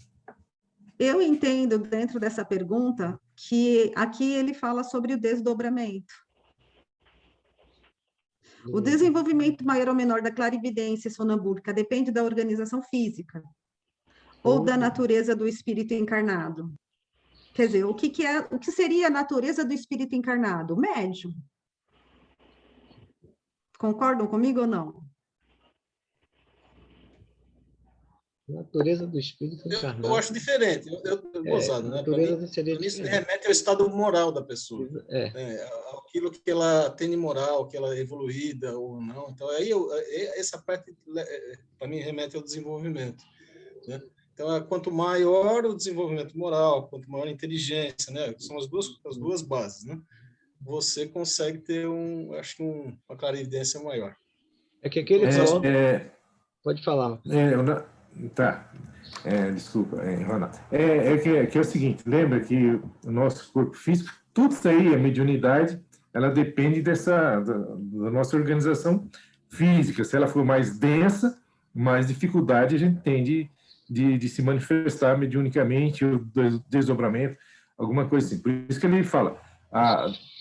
Eu entendo, dentro dessa pergunta, que aqui ele fala sobre o desdobramento. O desenvolvimento maior ou menor da clarividência sonambúlica depende da organização física ou da natureza do espírito encarnado? Quer dizer, o que seria a natureza do espírito encarnado? O médium. Concordam comigo ou não? Natureza do espírito encarnado. Eu acho diferente, gozado, né? Isso remete ao estado moral da pessoa. Aquilo que ela tem de moral, que ela é evoluída ou não. Então, essa parte, para mim, remete ao desenvolvimento. Né? Então, quanto maior o desenvolvimento moral, quanto maior a inteligência, né? São as duas bases, né? Você consegue ter, uma clarividência maior. É que aquele pode falar. Tá. Desculpa, Ronaldo. Que é o seguinte, lembra que o nosso corpo físico, tudo isso aí, a mediunidade, ela depende da nossa organização física. Se ela for mais densa, mais dificuldade a gente tem de se manifestar mediunicamente, o desdobramento, alguma coisa assim. Por isso que ele fala,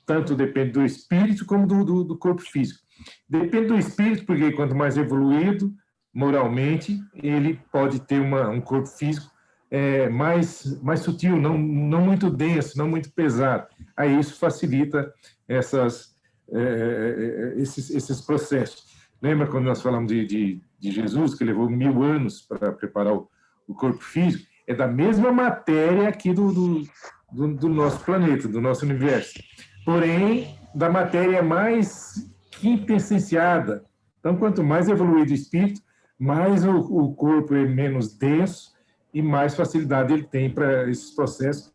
tanto depende do espírito como do corpo físico. Depende do espírito, porque quanto mais evoluído moralmente, ele pode ter um corpo físico mais sutil, não muito denso, não muito pesado. Aí isso facilita esses processos. Lembra quando nós falamos de Jesus, que levou 1000 anos para preparar o corpo físico? É da mesma matéria aqui do nosso planeta, do nosso universo. Porém, da matéria mais quintessenciada. Então, quanto mais evoluído o espírito, mais o corpo é menos denso e mais facilidade ele tem para esses processos,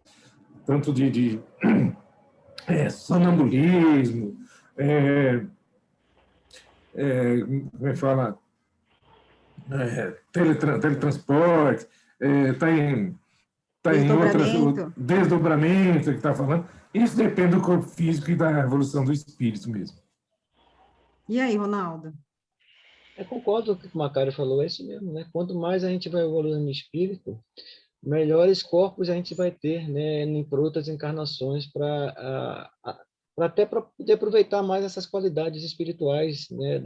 tanto de sonambulismo, como é que fala? Teletransporte, está em outras, desdobramento que está falando. Isso depende do corpo físico e da evolução do espírito mesmo. E aí, Ronaldo? Eu concordo com o que o Macário falou, é isso mesmo, né? Quanto mais a gente vai evoluindo no espírito, melhores corpos a gente vai ter, né, em outras encarnações, até para poder aproveitar mais essas qualidades espirituais, né,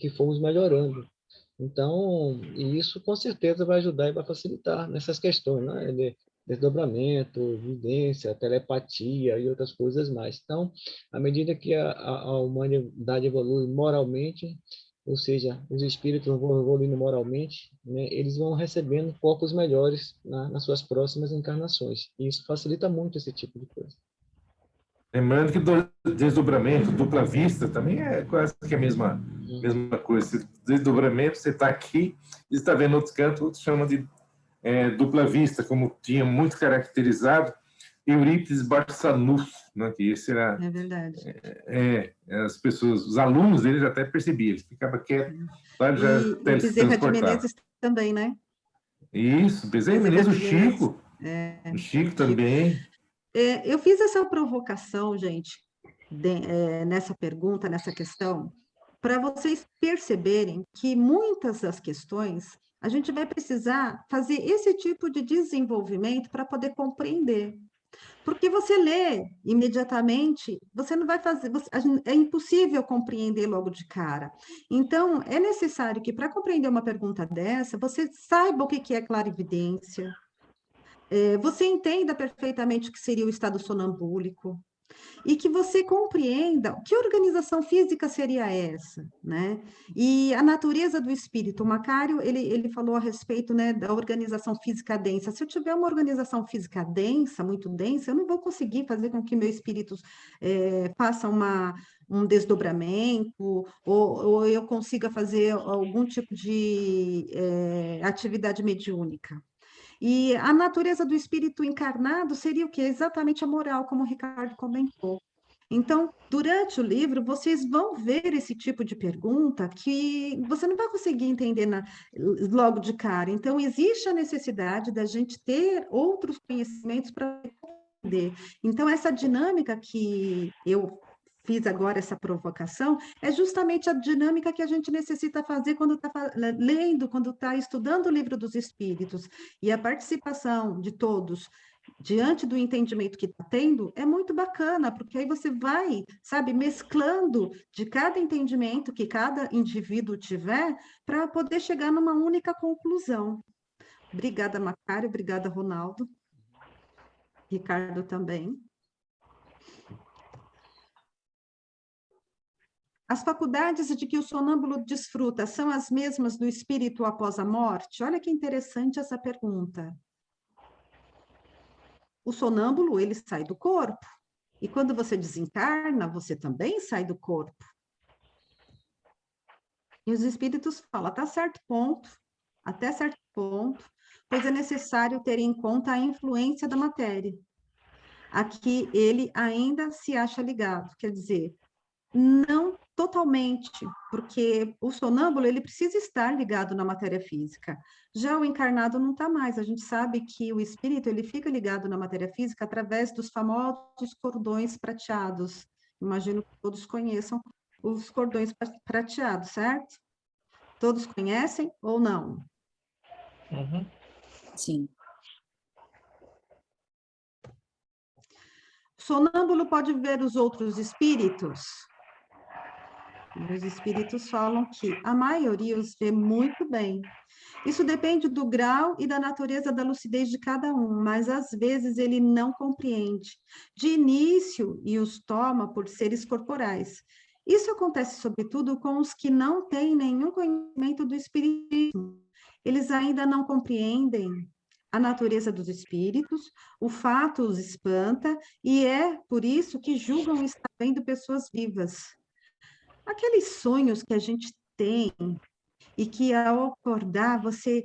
que fomos melhorando. Então, e isso com certeza vai ajudar e vai facilitar nessas questões, né, de desdobramento, vidência, telepatia e outras coisas mais. Então, à medida que a humanidade evolui moralmente, ou seja, os espíritos vão evoluindo moralmente, né, eles vão recebendo corpos melhores nas suas próximas encarnações. E isso facilita muito esse tipo de coisa. Lembrando que desdobramento, dupla vista, também é quase que a mesma coisa. Desdobramento, você está aqui, você está vendo outros cantos, outros chamam de dupla vista, como tinha muito caracterizado Eurípides Barçanufo, né, que esse era... É verdade. As pessoas, os alunos deles até percebiam, eles ficavam quietos, já e Bezerra de Menezes também, né? Isso, Bezerra de Menezes, o Chico. O Chico também. Eu fiz essa provocação, gente, nessa pergunta, nessa questão, para vocês perceberem que muitas das questões a gente vai precisar fazer esse tipo de desenvolvimento para poder compreender. Porque você lê imediatamente, você não vai fazer, é impossível compreender logo de cara. Então, é necessário que, para compreender uma pergunta dessa, você saiba o que é clarividência, você entenda perfeitamente o que seria o estado sonambúlico, e que você compreenda que organização física seria essa, né? E a natureza do espírito. O Macário, ele falou a respeito, né, da organização física densa. Se eu tiver uma organização física densa, muito densa, eu não vou conseguir fazer com que meu espírito faça um desdobramento, ou eu consiga fazer algum tipo de atividade mediúnica. E a natureza do espírito encarnado seria o quê? Exatamente a moral, como o Ricardo comentou. Então, durante o livro, vocês vão ver esse tipo de pergunta que você não vai conseguir entender logo de cara. Então, existe a necessidade da gente ter outros conhecimentos para entender. Então, essa dinâmica que eu fiz agora, essa provocação, é justamente a dinâmica que a gente necessita fazer quando está lendo, quando está estudando o livro dos Espíritos. E a participação de todos diante do entendimento que está tendo, é muito bacana, porque aí você vai, sabe, mesclando de cada entendimento que cada indivíduo tiver para poder chegar numa única conclusão. Obrigada, Macário, obrigada, Ronaldo. Ricardo também. As faculdades de que o sonâmbulo desfruta são as mesmas do espírito após a morte? Olha que interessante essa pergunta. O sonâmbulo, ele sai do corpo. E quando você desencarna, você também sai do corpo. E os espíritos falam, até certo ponto, pois é necessário ter em conta a influência da matéria. Aqui ele ainda se acha ligado, quer dizer, não totalmente, porque o sonâmbulo ele precisa estar ligado na matéria física. Já o encarnado não está mais. A gente sabe que o espírito ele fica ligado na matéria física através dos famosos cordões prateados. Imagino que todos conheçam os cordões prateados, certo? Todos conhecem ou não? Uhum. Sim. O sonâmbulo pode ver os outros espíritos? Os espíritos falam que a maioria os vê muito bem. Isso depende do grau e da natureza da lucidez de cada um, mas às vezes ele não compreende. De início, e os toma por seres corporais. Isso acontece, sobretudo, com os que não têm nenhum conhecimento do espiritismo. Eles ainda não compreendem a natureza dos espíritos, o fato os espanta, e é por isso que julgam estar vendo pessoas vivas. Aqueles sonhos que a gente tem e que ao acordar você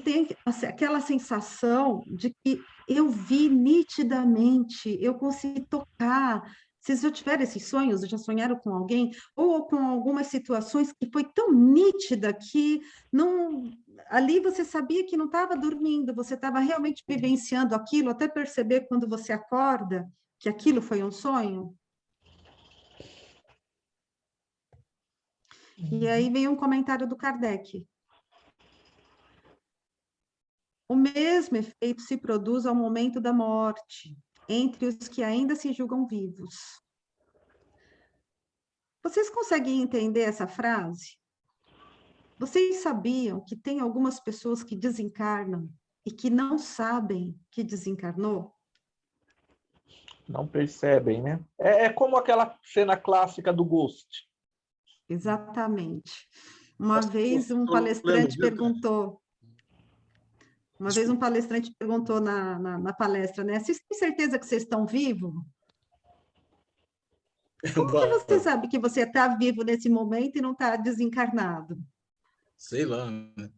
tem aquela sensação de que eu vi nitidamente, eu consegui tocar. Vocês já tiveram esses sonhos, já sonharam com alguém, ou com algumas situações que foi tão nítida que não, ali você sabia que não estava dormindo, você estava realmente vivenciando aquilo, até perceber quando você acorda que aquilo foi um sonho? E aí vem um comentário do Kardec. O mesmo efeito se produz ao momento da morte, entre os que ainda se julgam vivos. Vocês conseguem entender essa frase? Vocês sabiam que tem algumas pessoas que desencarnam e que não sabem que desencarnou? Não percebem, né? É como aquela cena clássica do Ghost. Exatamente. Uma vez um palestrante perguntou na palestra, né? Vocês têm certeza que vocês estão vivos? Como que você sabe que você está vivo nesse momento e não está desencarnado? Sei lá, né?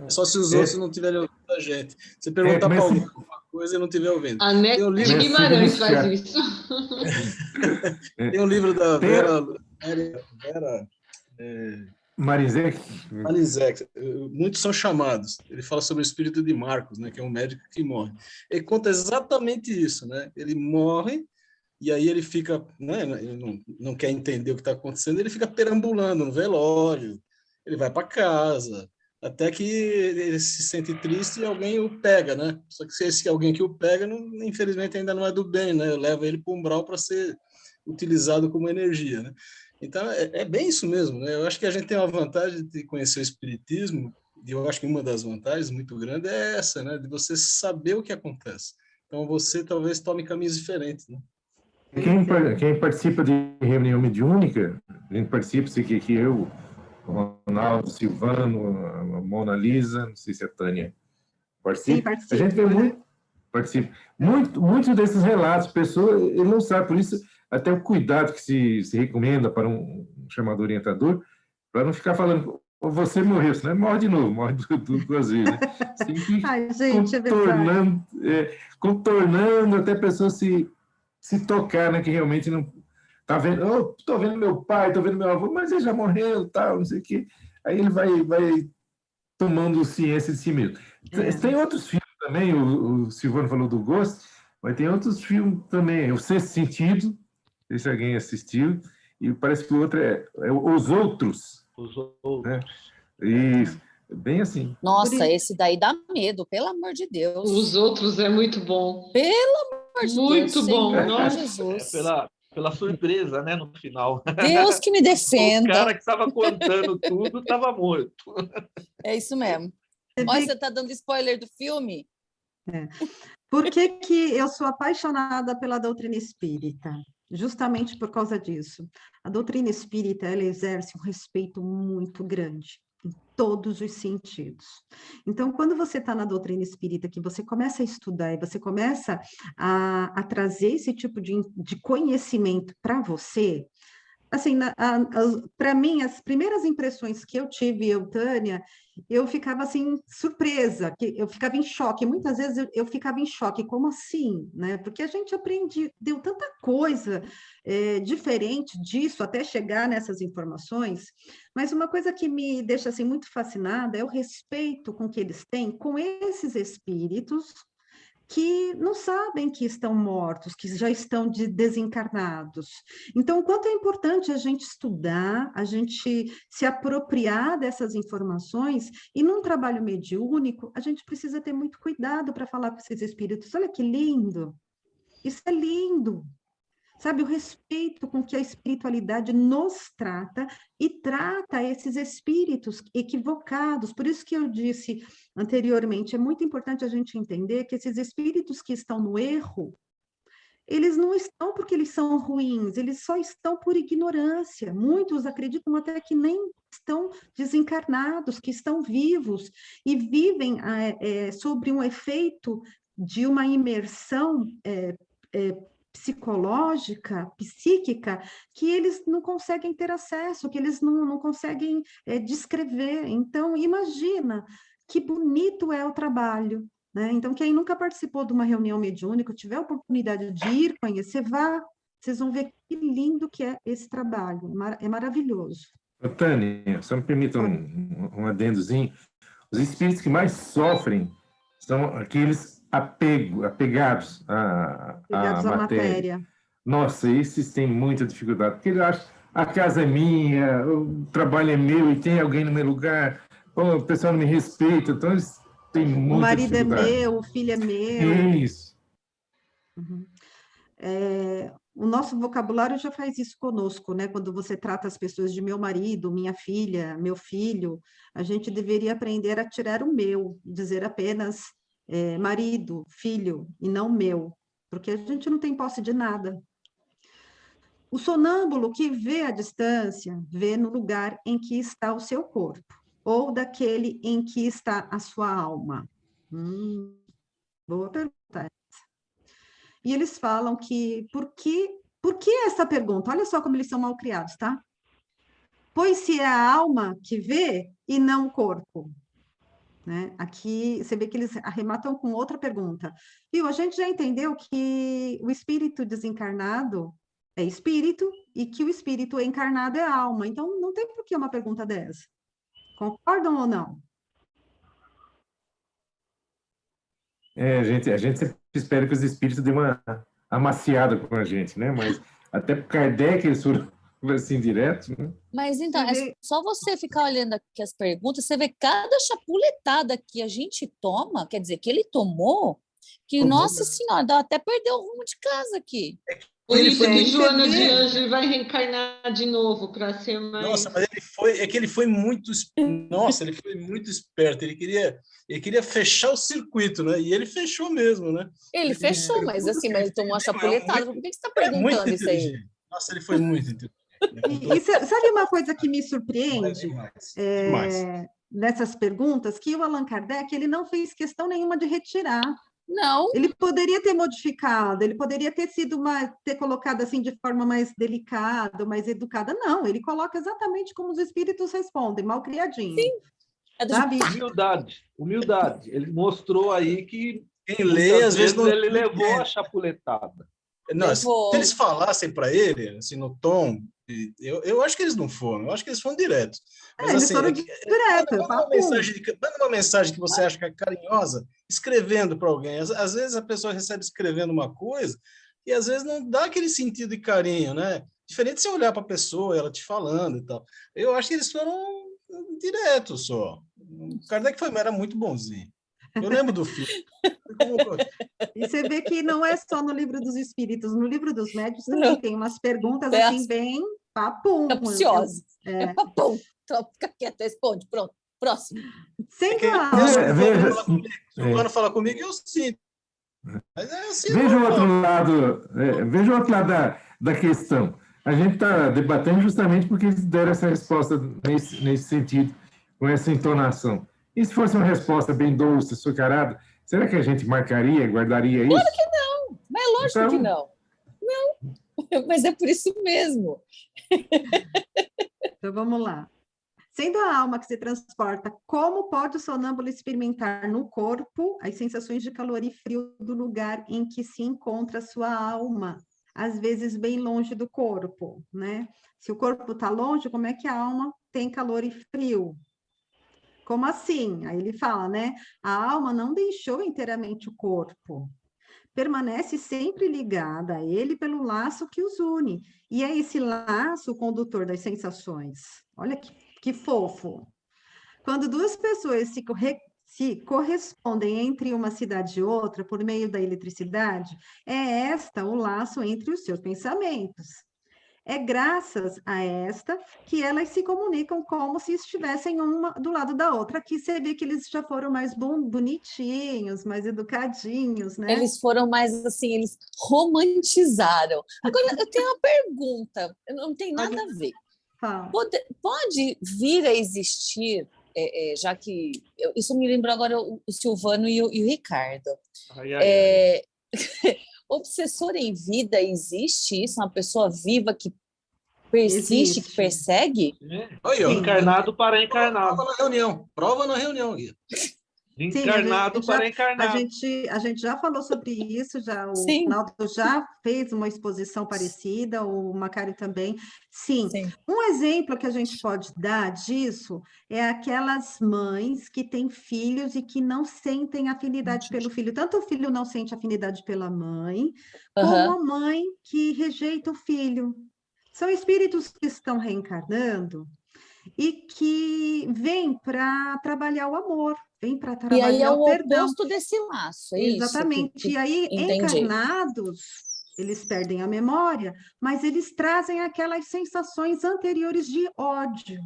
Só se os outros não tiverem ouvindo a gente. Você perguntar para alguém alguma coisa e não estiver ouvindo. A Nélia de Guimarães faz isso. Tem um livro da Vera Marizek. Muitos são chamados. Ele fala sobre o espírito de Marcos, né, que é um médico que morre. Ele conta exatamente isso, né? Ele morre e aí ele fica, né, ele não quer entender o que está acontecendo, ele fica perambulando no velório, ele vai para casa, até que ele se sente triste e alguém o pega, né? Só que se esse alguém que o pega, infelizmente ainda não é do bem, né? Leva ele para o umbral para ser utilizado como energia, né? Então, é bem isso mesmo, né? Eu acho que a gente tem uma vantagem de conhecer o espiritismo, e eu acho que uma das vantagens muito grande é essa, né? De você saber o que acontece. Então, você talvez tome caminhos diferentes, né? Quem participa de reunião mediúnica, a gente participa, sei que eu, o Ronaldo, Silvano, a Mona Lisa, não sei se a Tânia participa. Sim, participa. A gente vê muitos desses relatos, pessoas, ele não sabe, por isso até o cuidado que se recomenda para um chamado orientador, para não ficar falando, você morreu, senão morre de novo, morre duas vezes. Né? Ai, gente, contornando até a pessoa se tocar, né, que realmente não está vendo, estou vendo meu pai, estou vendo meu avô, mas ele já morreu, tal, não sei o quê. Aí ele vai tomando ciência de si mesmo. Tem outros filmes também, o Silvano falou do Ghost, mas tem outros filmes também, o Sexto Sentido, não sei se alguém assistiu, e parece que o outro é Os Outros. Os Outros. Né? Isso. Bem assim. Nossa, esse daí dá medo, pelo amor de Deus. Os outros é muito bom. Pelo amor de Muito Deus, bom, Senhor nossa. Jesus. Pela surpresa, né, no final. Deus que me O defenda. cara que estava contando tudo estava morto. É isso mesmo. Olha, você está dando spoiler do filme? Por que eu sou apaixonada pela doutrina espírita? Justamente por causa disso. A doutrina espírita, ela exerce um respeito muito grande em todos os sentidos. Então, quando você está na doutrina espírita, que você começa a estudar e você começa a trazer esse tipo de conhecimento para você, assim, para mim, as primeiras impressões que eu tive, Tânia, eu ficava assim, surpresa, que eu ficava em choque. Muitas vezes eu ficava em choque, como assim? Né? Porque a gente deu tanta coisa diferente disso até chegar nessas informações, mas uma coisa que me deixa assim, muito fascinada é o respeito com que eles têm com esses espíritos que não sabem que estão mortos, que já estão desencarnados. Então, o quanto é importante a gente estudar, a gente se apropriar dessas informações, e num trabalho mediúnico, a gente precisa ter muito cuidado para falar com esses espíritos. Olha que lindo! Isso é lindo! Sabe, o respeito com que a espiritualidade nos trata e trata esses espíritos equivocados. Por isso que eu disse anteriormente, é muito importante a gente entender que esses espíritos que estão no erro, eles não estão porque eles são ruins, eles só estão por ignorância. Muitos acreditam até que nem estão desencarnados, que estão vivos e vivem sobre um efeito de uma imersão psicológica, psíquica, que eles não conseguem ter acesso, que eles não conseguem descrever. Então, imagina que bonito é o trabalho, né? Então, quem nunca participou de uma reunião mediúnica, tiver a oportunidade de ir conhecer, vá, vocês vão ver que lindo que é esse trabalho, é maravilhoso. Tânia, só me permita um adendozinho. Os espíritos que mais sofrem são aqueles apegados à matéria. Nossa, esses têm muita dificuldade, porque eles acham a casa é minha, o trabalho é meu e tem alguém no meu lugar, o pessoal não me respeita, então eles têm muita dificuldade. O marido é meu, o filho é meu. Isso. Uhum. O nosso vocabulário já faz isso conosco, né? Quando você trata as pessoas de meu marido, minha filha, meu filho, a gente deveria aprender a tirar o meu, dizer apenas marido, filho, e não meu, porque a gente não tem posse de nada. O sonâmbulo que vê a distância, vê no lugar em que está o seu corpo, ou daquele em que está a sua alma. Boa pergunta essa. E eles falam que, por que essa pergunta? Olha só como eles são mal criados, tá? Pois se é a alma que vê e não o corpo. Né? Aqui você vê que eles arrematam com outra pergunta. Viu? A gente já entendeu que o espírito desencarnado é espírito e que o espírito encarnado é alma. Então, não tem por que uma pergunta dessa. Concordam ou não? A gente sempre espera que os espíritos dêem uma amaciada com a gente, né? Mas até por Kardec eles foram assim direto, né? Mas então, é só você ficar olhando aqui as perguntas, você vê cada chapuletada que a gente toma, quer dizer, que ele tomou, que, nossa senhora, dá até perder o rumo de casa aqui. Por isso que Joana de Ângeles vai reencarnar de novo para ser mais... Nossa, mas ele foi muito... Nossa, ele foi muito esperto. Ele queria fechar o circuito, né? E ele fechou mesmo, né? Ele fechou, mas assim, mas ele tomou uma chapuletada. Por que você está perguntando isso aí? Nossa, ele foi muito inteligente. E sabe uma coisa que me surpreende nessas perguntas? Que o Allan Kardec ele não fez questão nenhuma de retirar. Não. Ele poderia ter modificado, ele poderia ter ter colocado assim de forma mais delicada, mais educada. Não, ele coloca exatamente como os espíritos respondem, mal criadinho. Sim. Sabe? Humildade. Ele mostrou aí que quem lê, às vezes não... ele levou a chapuletada. Não, se eles falassem para ele, assim, no tom, eu acho que eles não foram, eu acho que eles foram diretos. Mas, eles assim, foram direto. Manda uma mensagem que você acha que é carinhosa, escrevendo para alguém. Às vezes a pessoa recebe escrevendo uma coisa e às vezes não dá aquele sentido de carinho, né? Diferente de você olhar para a pessoa, ela te falando e tal. Eu acho que eles foram diretos só. O Kardec era muito bonzinho. Eu lembro do filme. E você vê que não é só no Livro dos Espíritos, no Livro dos Médiuns também tem umas perguntas assim bem papum. Capciosas. Papum. Então, fica quieto, responde. Pronto. Próximo. Sendo a Quando fala comigo, eu sinto. Mas é assim, veja o outro lado, da questão. A gente está debatendo justamente porque eles deram essa resposta nesse sentido, com essa entonação. E se fosse uma resposta bem doce, açucarada, será que a gente marcaria, guardaria isso? Claro que não, mas lógico então... que não. Não, mas é por isso mesmo. Então, vamos lá. Sendo a alma que se transporta, como pode o sonâmbulo experimentar no corpo as sensações de calor e frio do lugar em que se encontra a sua alma? Às vezes bem longe do corpo, né? Se o corpo está longe, como é que a alma tem calor e frio? Como assim? Aí ele fala, né? A alma não deixou inteiramente o corpo. Permanece sempre ligada a ele pelo laço que os une. E é esse laço o condutor das sensações. Olha que fofo. Quando duas pessoas se correspondem entre uma cidade e outra por meio da eletricidade, é esta o laço entre os seus pensamentos. É graças a esta que elas se comunicam como se estivessem uma do lado da outra. Aqui você vê que eles já foram mais bonitinhos, mais educadinhos, né? Eles foram mais assim, eles romantizaram. Agora, eu tenho uma pergunta, não tem nada a ver. Pode vir a existir, já que... Isso me lembra agora o Silvano e o Ricardo. Obsessor em vida, existe isso? Uma pessoa viva que persiste, existe. Que persegue? Encarnado para encarnado. Prova na reunião. De encarnado para encarnado. A gente já falou sobre isso, o Ronaldo já fez uma exposição parecida, o Macário também. Sim. Um exemplo que a gente pode dar disso é aquelas mães que têm filhos e que não sentem afinidade pelo filho. Tanto o filho não sente afinidade pela mãe, como a mãe que rejeita o filho. São espíritos que estão reencarnando e que vêm para trabalhar o amor, vêm para trabalhar o perdão. E aí é o oposto desse laço, é exatamente. isso? E aí, encarnados, eles perdem a memória, mas eles trazem aquelas sensações anteriores de ódio.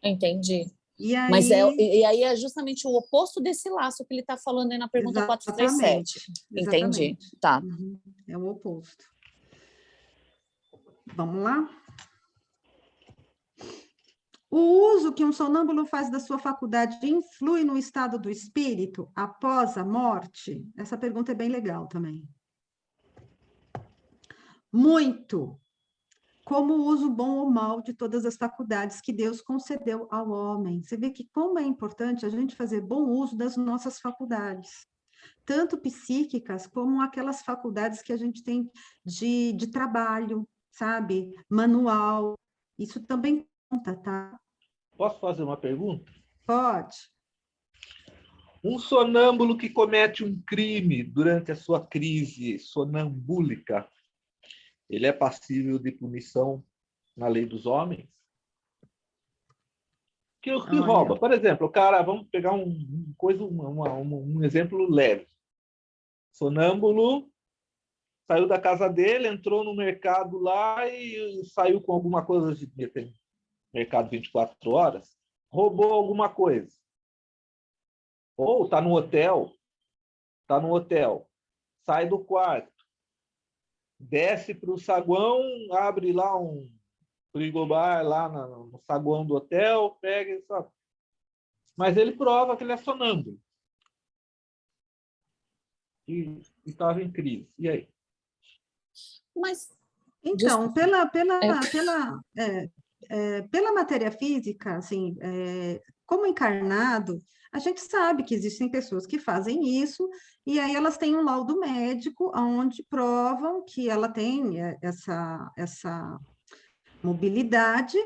Entendi. E aí... Mas aí é justamente o oposto desse laço que ele está falando aí na pergunta 437. Entendi. Tá. É o oposto. Vamos lá? O uso que um sonâmbulo faz da sua faculdade influi no estado do espírito após a morte? Essa pergunta é bem legal também. Muito. Como o uso bom ou mal de todas as faculdades que Deus concedeu ao homem. Você vê que como é importante a gente fazer bom uso das nossas faculdades, tanto psíquicas como aquelas faculdades que a gente tem de trabalho, sabe? Manual. Isso também conta, tá? Posso fazer uma pergunta? Pode. Um sonâmbulo que comete um crime durante a sua crise sonambúlica, ele é passível de punição na lei dos homens? Que rouba? Por exemplo, o cara, vamos pegar um exemplo leve. Sonâmbulo saiu da casa dele, entrou no mercado lá e saiu com alguma coisa de mercado 24 horas, roubou alguma coisa. Ou está no hotel, sai do quarto, desce para o saguão, abre lá um frigobar lá no saguão do hotel, pega e sabe. Mas ele prova que ele é sonâmbulo. E estava em crise. E aí? Mas, então, pela matéria física, assim, como encarnado, a gente sabe que existem pessoas que fazem isso, e aí elas têm um laudo médico onde provam que ela tem essa mobilidade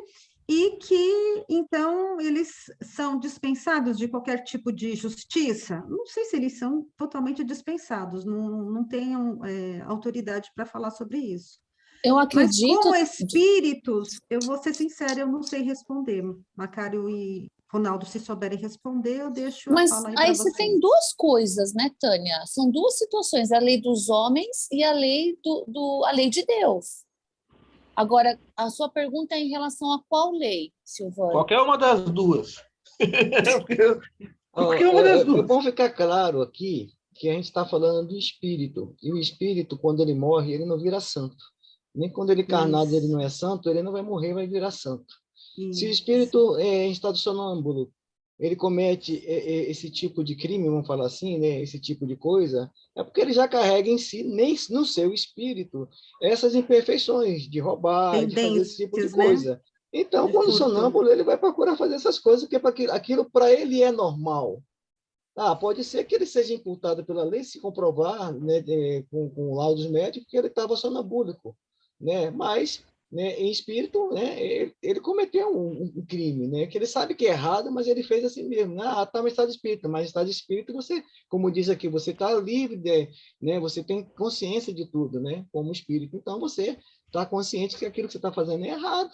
e que, então, eles são dispensados de qualquer tipo de justiça. Não sei se eles são totalmente dispensados, não tenho autoridade para falar sobre isso. Eu acredito... Mas como espíritos, eu vou ser sincera, eu não sei responder, Macário e Ronaldo, se souberem responder, eu deixo Mas a fala aí aí para você vocês. tem duas coisas, né, Tânia? São duas situações, a lei dos homens e a lei a lei de Deus. Agora, a sua pergunta é em relação a qual lei, Silvana? Qualquer uma das duas. Qualquer uma das É duas. bom ficar claro aqui que a gente está falando do espírito. E o espírito, quando ele morre, ele não vira santo. Nem quando ele encarnado ele não é santo, ele não vai morrer, vai virar santo. Se o espírito em estado sonâmbulo, ele comete esse tipo de crime, vamos falar assim, né, esse tipo de coisa, é porque ele já carrega em si, nem no seu espírito, essas imperfeições de roubar, de fazer esse tipo de coisa. Né? Então, quando sonâmbulo, ele vai procurar fazer essas coisas, porque aquilo para ele é normal. Pode ser que ele seja imputado pela lei, se comprovar, né, com laudos médicos, que ele estava sonambúlico, né? Mas, né, em espírito, né, ele cometeu um crime, né, que ele sabe que é errado, mas ele fez assim mesmo. Está no estado de espírito, mas estado de espírito, você, como diz aqui, você está livre, né, você tem consciência de tudo, né, como espírito. Então, você está consciente que aquilo que você está fazendo é errado.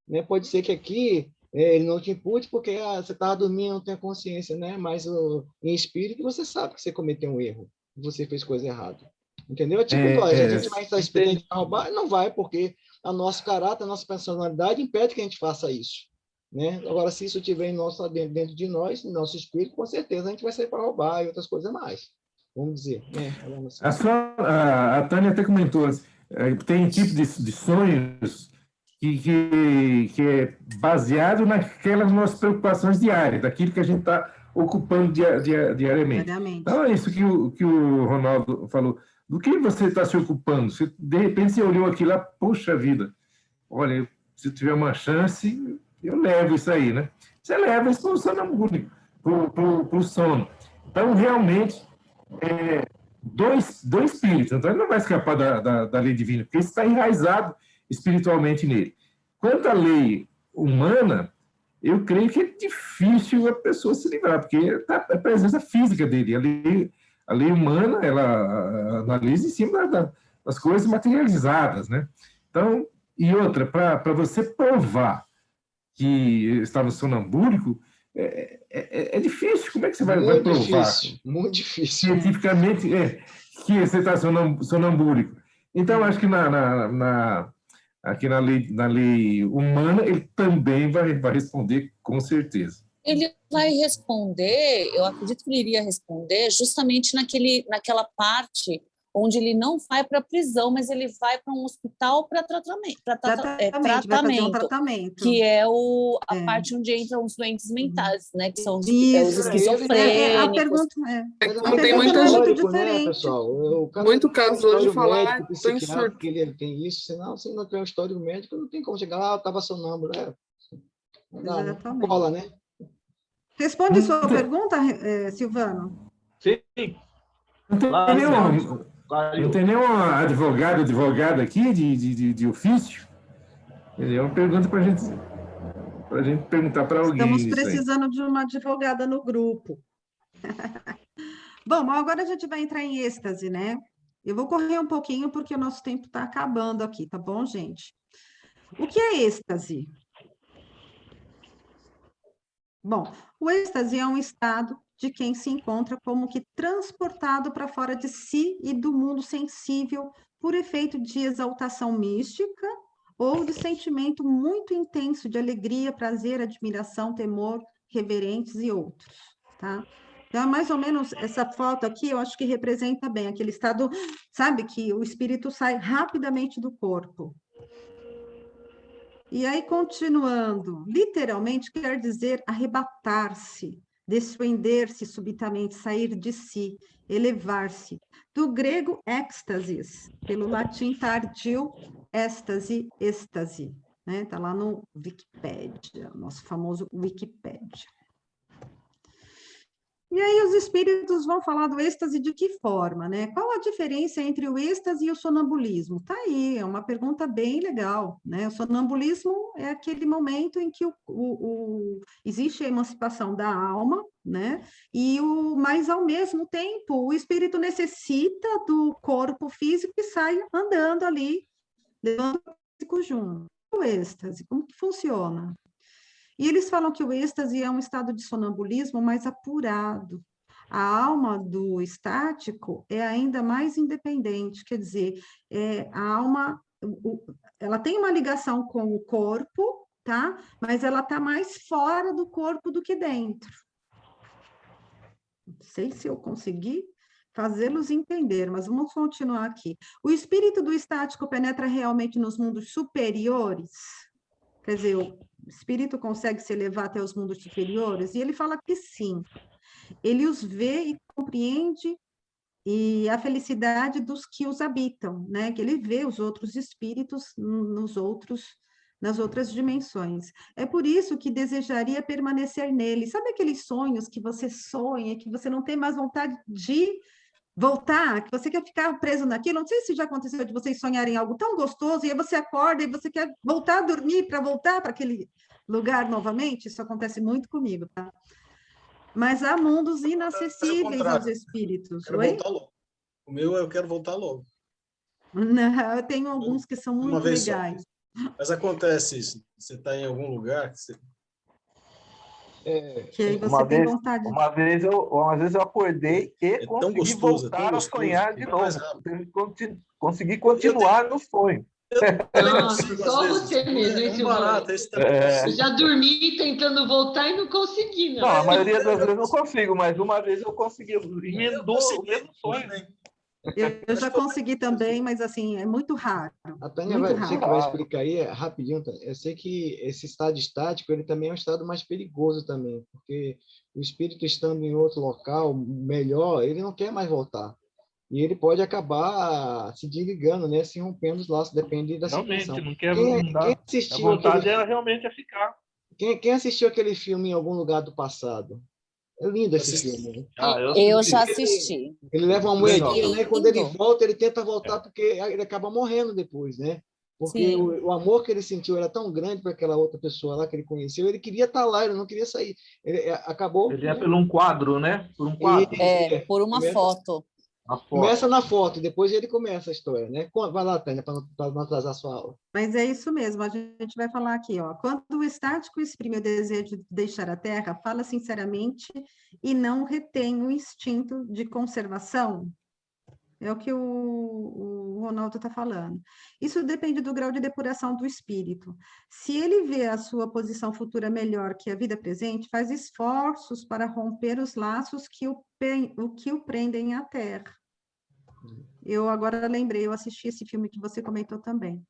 Né? Pode ser que aqui ele não te impute porque você estava dormindo, não tem consciência, né? Mas em espírito você sabe que você cometeu um erro, que você fez coisa errada. Entendeu? Tipo nós, a gente vai estar esperando roubar, não vai, porque o nosso caráter, a nossa personalidade impede que a gente faça isso. Né? Agora, se isso estiver dentro de nós, no nosso espírito, com certeza a gente vai sair para roubar e outras coisas mais. Vamos dizer. Né? Assim. A Tânia até comentou, tem tipo de sonhos que é baseado naquelas nossas preocupações diárias, daquilo que a gente está ocupando diariamente. Então, é isso que o Ronaldo falou. Do que você está se ocupando? De repente, você olhou aquilo lá, poxa vida, olha, se tiver uma chance, eu levo isso aí, né? Você leva isso para o sonambúlico, para o sono. Então, realmente, do espírito. Então, ele não vai escapar da lei divina, porque isso está enraizado espiritualmente nele. Quanto à lei humana, eu creio que é difícil a pessoa se livrar, porque é a presença física dele. A lei humana, ela analisa em cima das coisas materializadas, né? Então, e outra, para você provar que estava sonambúlico, é difícil. Como é que você vai provar? Muito difícil. Cientificamente, que você está sonambúlico. Então, acho que aqui na lei humana, ele também vai responder com certeza. Ele vai responder, eu acredito que ele iria responder justamente naquela parte onde ele não vai para a prisão, mas ele vai para um hospital para tratamento, que é a parte onde entram os doentes mentais, né, que são os esquizofrênicos. A pergunta tem muita muito gente, diferente. Né, pessoal? Muito caso hoje falar, estou em surto. Que ele tem isso, senão, se não tem um histórico médico, não tem como chegar lá, eu estava sonâmbulo. Não cola, né? Responde sua pergunta, Silvano. Sim. Não tem nenhum advogada aqui de ofício? É uma pergunta para a gente perguntar para alguém. Estamos precisando de uma advogada no grupo. Bom, agora a gente vai entrar em êxtase, né? Eu vou correr um pouquinho porque o nosso tempo está acabando aqui, tá bom, gente? O que é êxtase? Bom, o êxtase é um estado de quem se encontra como que transportado para fora de si e do mundo sensível por efeito de exaltação mística ou de sentimento muito intenso de alegria, prazer, admiração, temor, reverentes e outros, tá? Então, mais ou menos, essa foto aqui, eu acho que representa bem aquele estado, sabe, que o espírito sai rapidamente do corpo. E aí, continuando, literalmente quer dizer arrebatar-se, desprender-se subitamente, sair de si, elevar-se. Do grego, êxtasis, pelo latim tardio, êxtase, êxtase. Está lá no Wikipédia, nosso famoso Wikipédia. E aí os espíritos vão falar do êxtase de que forma, né? Qual a diferença entre o êxtase e o sonambulismo? Tá aí, é uma pergunta bem legal, né? O sonambulismo é aquele momento em que existe a emancipação da alma, né? Mas ao mesmo tempo o espírito necessita do corpo físico e sai andando ali, levando o físico junto. O êxtase, como que funciona? E eles falam que o êxtase é um estado de sonambulismo mais apurado. A alma do estático é ainda mais independente, quer dizer, a alma, ela tem uma ligação com o corpo, tá? Mas ela está mais fora do corpo do que dentro. Não sei se eu consegui fazê-los entender, mas vamos continuar aqui. O espírito do estático penetra realmente nos mundos superiores? Quer dizer, o espírito consegue se elevar até os mundos superiores? E ele fala que sim. Ele os vê e compreende e a felicidade dos que os habitam, né? Que ele vê os outros espíritos nas outras dimensões. É por isso que desejaria permanecer nele. Sabe aqueles sonhos que você sonha, que você não tem mais vontade de voltar, que você quer ficar preso naquilo? Não sei se já aconteceu de vocês sonharem algo tão gostoso, e aí você acorda e você quer voltar a dormir para voltar para aquele lugar novamente. Isso acontece muito comigo, tá? Mas há mundos inacessíveis aos espíritos. Quero voltar logo. O meu, eu quero voltar logo. Não, eu tenho alguns que são muito legais. Só. Mas acontece isso. Você está em algum lugar que você... que aí você tem vontade. Uma vez eu acordei e consegui voltar a sonhar de novo. Consegui continuar no sonho. Nossa, só você mesmo, hein, Silvano? Eu já dormi tentando voltar e não consegui, não. Não, a maioria das vezes não consigo, mas uma vez eu consegui. Emendou o mesmo sonho. Eu já consegui também, mas assim, é muito raro. A Tânia você que vai explicar aí rapidinho, eu sei que esse estado estático ele também é um estado mais perigoso também, porque o espírito estando em outro local melhor, ele não quer mais voltar. E ele pode acabar se desligando, né? Se rompendo os laços, depende da situação. Realmente, não quer mudar. A vontade era realmente ficar. Quem assistiu aquele filme Em Algum Lugar do Passado? É lindo esse filme. Né? Eu já assisti. Ele leva uma moedinha, né? Quando ele volta, ele tenta voltar porque ele acaba morrendo depois, né? Porque o amor que ele sentiu era tão grande para aquela outra pessoa lá que ele conheceu, ele queria estar lá, ele não queria sair. Ele acabou... Ele é por um quadro, né? Por um quadro. Por uma foto. Começa na foto, depois ele começa a história, né? Vai lá, Tânia, para não atrasar a sua aula. Mas é isso mesmo, a gente vai falar aqui, ó. Quando o estático exprime o desejo de deixar a Terra, fala sinceramente e não retém o instinto de conservação. É o que o Ronaldo está falando. Isso depende do grau de depuração do espírito. Se ele vê a sua posição futura melhor que a vida presente, faz esforços para romper os laços que o prendem à Terra. Eu agora lembrei, eu assisti esse filme que você comentou também.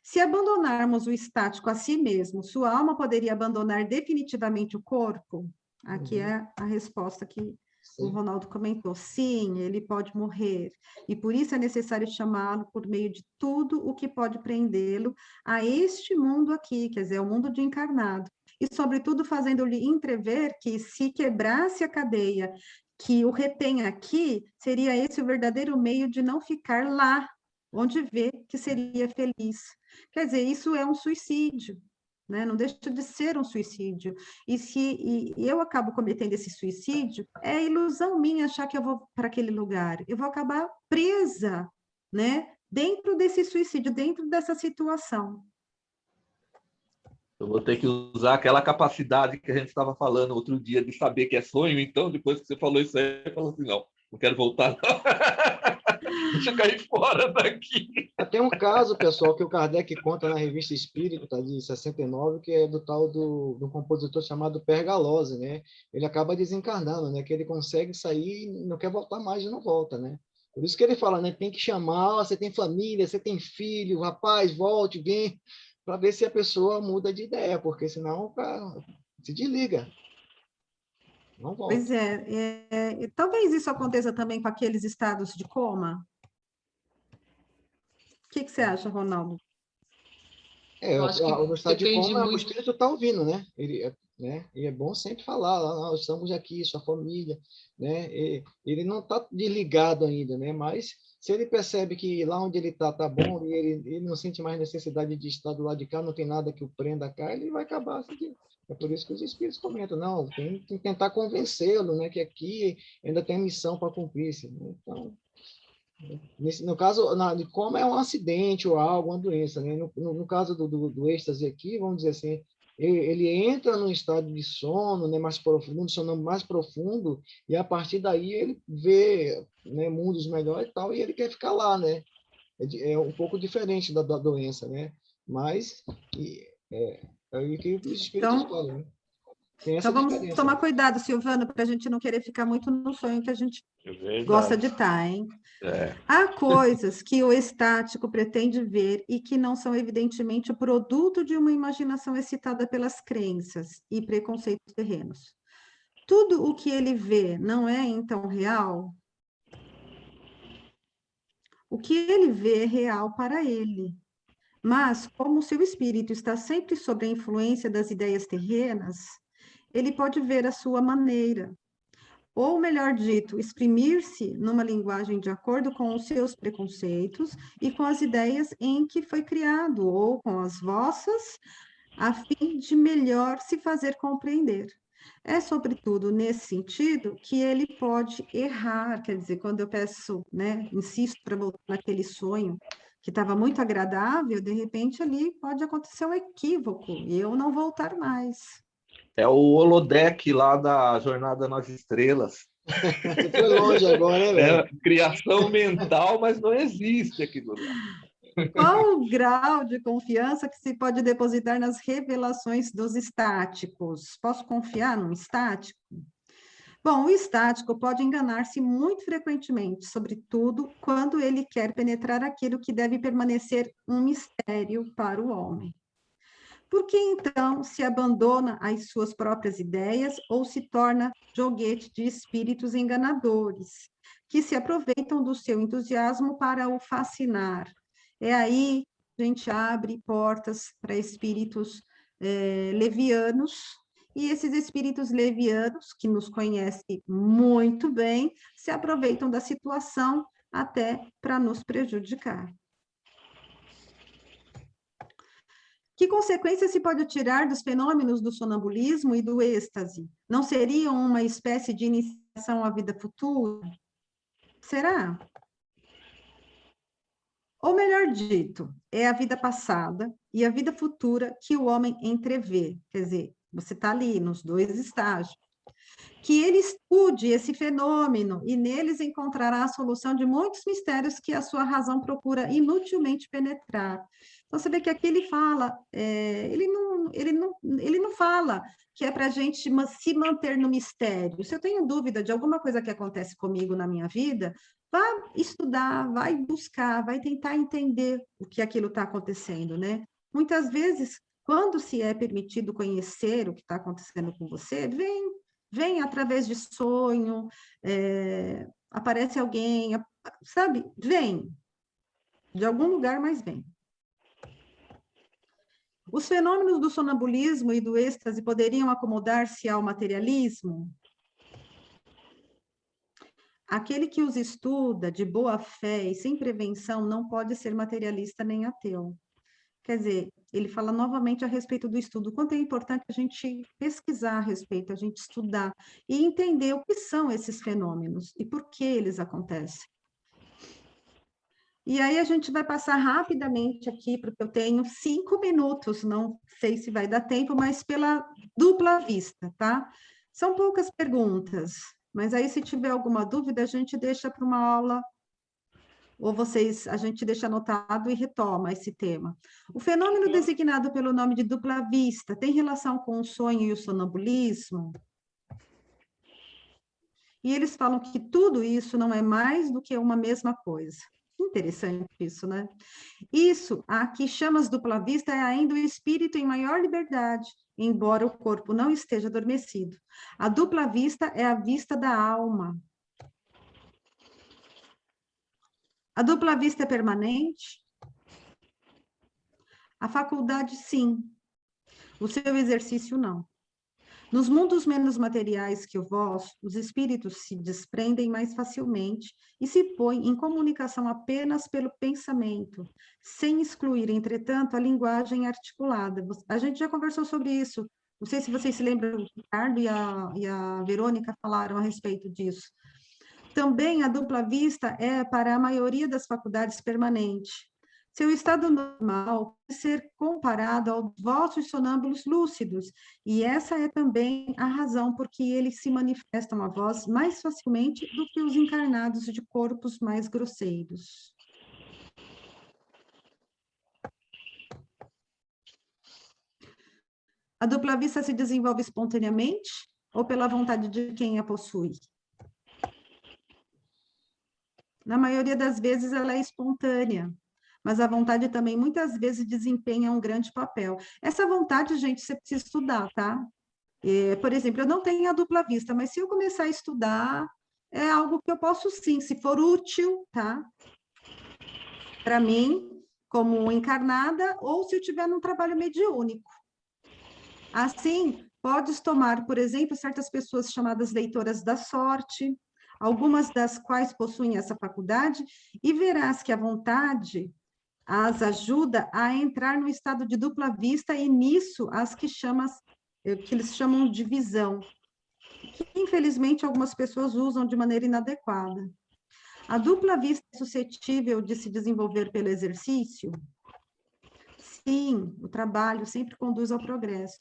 Se abandonarmos o estático a si mesmo, sua alma poderia abandonar definitivamente o corpo? Aqui é a resposta que o Ronaldo comentou. Sim, ele pode morrer. E por isso é necessário chamá-lo por meio de tudo o que pode prendê-lo a este mundo aqui, quer dizer, o mundo de encarnado. E, sobretudo, fazendo-lhe entrever que, se quebrasse a cadeia que o retém aqui, seria esse o verdadeiro meio de não ficar lá, onde vê que seria feliz. Quer dizer, isso é um suicídio. Né? Não deixa de ser um suicídio. E eu acabo cometendo esse suicídio, é ilusão minha achar que eu vou para aquele lugar. Eu vou acabar presa, né? Dentro desse suicídio, dentro dessa situação. Eu vou ter que usar aquela capacidade que a gente estava falando outro dia, de saber que é sonho. Então, depois que você falou isso aí, eu falo assim, não quero voltar, não. Deixa eu cair fora daqui. Tem um caso, pessoal, que o Kardec conta na Revista Espírita, de 69, que é do tal do compositor chamado Pergalose, né? Ele acaba desencarnando, né? Que ele consegue sair e não quer voltar mais e não volta, né? Por isso que ele fala, né? Tem que chamar, você tem família, você tem filho, rapaz, volte, vem, para ver se a pessoa muda de ideia, porque senão se desliga. Não volta. Pois talvez isso aconteça também com aqueles estados de coma. O que você acha, Ronaldo? No estado de coma, o espírito está ouvindo, né? E é bom sempre falar, nós estamos aqui, sua família, né? Ele não está desligado ainda, né? Mas se ele percebe que lá onde ele está bom e ele não sente mais necessidade de estar do lado de cá, não tem nada que o prenda cá, ele vai acabar seguindo. É por isso que os espíritos comentam, não, tem que tentar convencê-lo, né? Que aqui ainda tem missão para cumprir. Então, no caso, como é um acidente ou algo, uma doença, né? No caso do êxtase aqui, vamos dizer assim, ele entra num estado de sono, né, mais profundo, sono mais profundo, e a partir daí ele vê, né, mundos melhores e tal, e ele quer ficar lá, né? É um pouco diferente da doença, né? Mas é aí que os espíritos falam, né? Tem essa então, vamos diferença. tomar cuidado, Silvano, para a gente não querer ficar muito no sonho que a gente gosta de estar, hein? Há coisas que o estático pretende ver e que não são, evidentemente, o produto de uma imaginação excitada pelas crenças e preconceitos terrenos. Tudo o que ele vê não é, então, real? O que ele vê é real para ele. Mas, como o seu espírito está sempre sob a influência das ideias terrenas, ele pode ver a sua maneira, ou melhor dito, exprimir-se numa linguagem de acordo com os seus preconceitos e com as ideias em que foi criado, ou com as vossas, a fim de melhor se fazer compreender. É, sobretudo, nesse sentido que ele pode errar, quer dizer, quando eu peço, né, insisto para voltar naquele sonho que estava muito agradável, de repente ali pode acontecer um equívoco e eu não voltar mais. É o holodeck lá da Jornada nas Estrelas. Você foi longe agora, né? É criação mental, mas não existe aquilo lá. Qual o grau de confiança que se pode depositar nas revelações dos estáticos? Posso confiar num estático? Bom, o estático pode enganar-se muito frequentemente, sobretudo quando ele quer penetrar aquilo que deve permanecer um mistério para o homem. Por que, então, se abandona às suas próprias ideias ou se torna joguete de espíritos enganadores, que se aproveitam do seu entusiasmo para o fascinar? É aí que a gente abre portas para espíritos levianos, e esses espíritos levianos, que nos conhecem muito bem, se aproveitam da situação até para nos prejudicar. Que consequências se pode tirar dos fenômenos do sonambulismo e do êxtase? Não seriam uma espécie de iniciação à vida futura? Será? Ou melhor dito, é a vida passada e a vida futura que o homem entrevê. Quer dizer, você está ali nos dois estágios. Que ele estude esse fenômeno e neles encontrará a solução de muitos mistérios que a sua razão procura inutilmente penetrar. Então, você vê que aqui ele fala, ele não fala que é para a gente se manter no mistério. Se eu tenho dúvida de alguma coisa que acontece comigo na minha vida, vá estudar, vai buscar, vai tentar entender o que aquilo está acontecendo, né? Muitas vezes, quando se é permitido conhecer o que está acontecendo com você, vem através de sonho, aparece alguém, sabe? Vem. De algum lugar, mas vem. Os fenômenos do sonambulismo e do êxtase poderiam acomodar-se ao materialismo? Aquele que os estuda de boa fé e sem prevenção não pode ser materialista nem ateu. Quer dizer, ele fala novamente a respeito do estudo, quanto é importante a gente pesquisar a respeito, a gente estudar e entender o que são esses fenômenos e por que eles acontecem. E aí a gente vai passar rapidamente aqui, porque eu tenho 5 minutos, não sei se vai dar tempo, mas pela dupla vista, tá? São poucas perguntas, mas aí se tiver alguma dúvida, a gente deixa para uma aula, ou a gente deixa anotado e retoma esse tema. O fenômeno designado pelo nome de dupla vista tem relação com o sonho e o sonambulismo? E eles falam que tudo isso não é mais do que uma mesma coisa. Interessante isso, né? Isso, a que chamas dupla vista, é ainda o espírito em maior liberdade, embora o corpo não esteja adormecido. A dupla vista é a vista da alma. A dupla vista é permanente? A faculdade, sim. O seu exercício, não. Nos mundos menos materiais que o vosso, os espíritos se desprendem mais facilmente e se põem em comunicação apenas pelo pensamento, sem excluir, entretanto, a linguagem articulada. A gente já conversou sobre isso. Não sei se vocês se lembram, o Ricardo e a Verônica falaram a respeito disso. Também a dupla vista é, para a maioria das faculdades, permanente. Seu estado normal pode ser comparado aos vossos sonâmbulos lúcidos, e essa é também a razão por que eles se manifestam a vós mais facilmente do que os encarnados de corpos mais grosseiros. A dupla vista se desenvolve espontaneamente ou pela vontade de quem a possui? Na maioria das vezes ela é espontânea, mas a vontade também muitas vezes desempenha um grande papel. Essa vontade, gente, você precisa estudar, tá? Por exemplo, eu não tenho a dupla vista, mas se eu começar a estudar, é algo que eu posso sim, se for útil, tá? Para mim, como encarnada, ou se eu estiver num trabalho mediúnico. Assim, podes tomar, por exemplo, certas pessoas chamadas leitoras da sorte, algumas das quais possuem essa faculdade, e verás que a vontade as ajuda a entrar no estado de dupla vista, e nisso as que eles chamam de visão, que infelizmente algumas pessoas usam de maneira inadequada. A dupla vista é suscetível de se desenvolver pelo exercício? Sim, o trabalho sempre conduz ao progresso.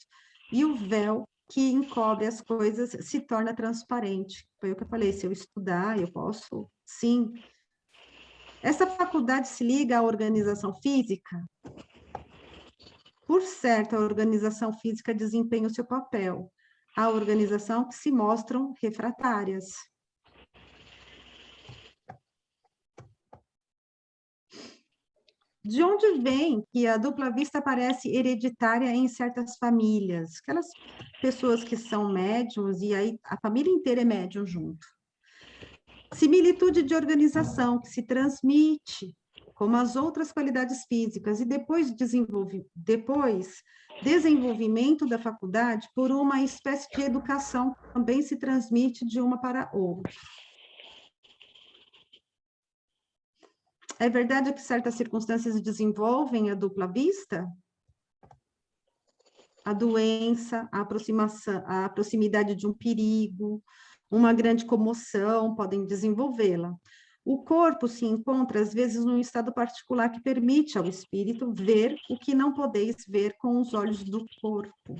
E o véu que encobre as coisas se torna transparente. Foi o que eu falei, se eu estudar, eu posso, sim. Essa faculdade se liga à organização física? Por certo, a organização física desempenha o seu papel. Há organização que se mostram refratárias. De onde vem que a dupla vista parece hereditária em certas famílias? Aquelas pessoas que são médiums, e aí a família inteira é médium junto. Similitude de organização que se transmite, como as outras qualidades físicas, e depois desenvolvimento da faculdade por uma espécie de educação que também se transmite de uma para outra. É verdade que certas circunstâncias desenvolvem a dupla vista? A doença, a proximidade de um perigo, uma grande comoção podem desenvolvê-la. O corpo se encontra, às vezes, num estado particular que permite ao espírito ver o que não podeis ver com os olhos do corpo.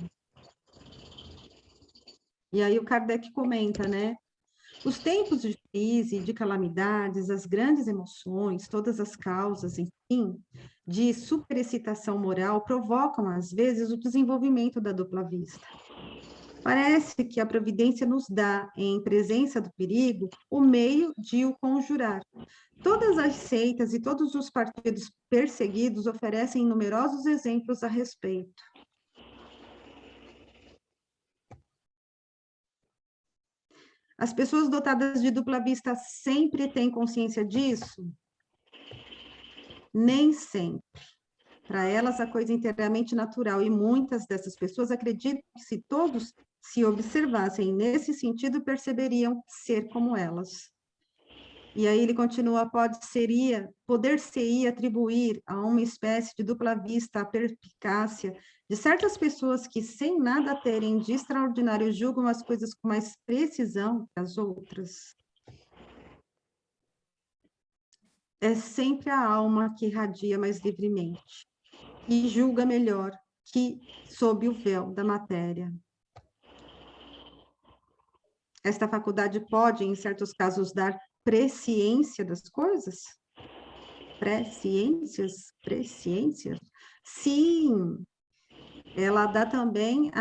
E aí o Kardec comenta, né? Os tempos de crise, de calamidades, as grandes emoções, todas as causas, enfim, de superexcitação moral provocam, às vezes, o desenvolvimento da dupla vista. Parece que a providência nos dá, em presença do perigo, o meio de o conjurar. Todas as seitas e todos os partidos perseguidos oferecem numerosos exemplos a respeito. As pessoas dotadas de dupla vista sempre têm consciência disso? Nem sempre. Para elas, a coisa é inteiramente natural, e muitas dessas pessoas acreditam que se todos se observassem nesse sentido, perceberiam ser como elas. E aí ele continua, poder-se-ia atribuir a uma espécie de dupla vista a perspicácia de certas pessoas que, sem nada terem de extraordinário, julgam as coisas com mais precisão que as outras. É sempre a alma que irradia mais livremente e julga melhor que sob o véu da matéria. Esta faculdade pode, em certos casos, dar presciência das coisas? Presciências? Sim, ela dá também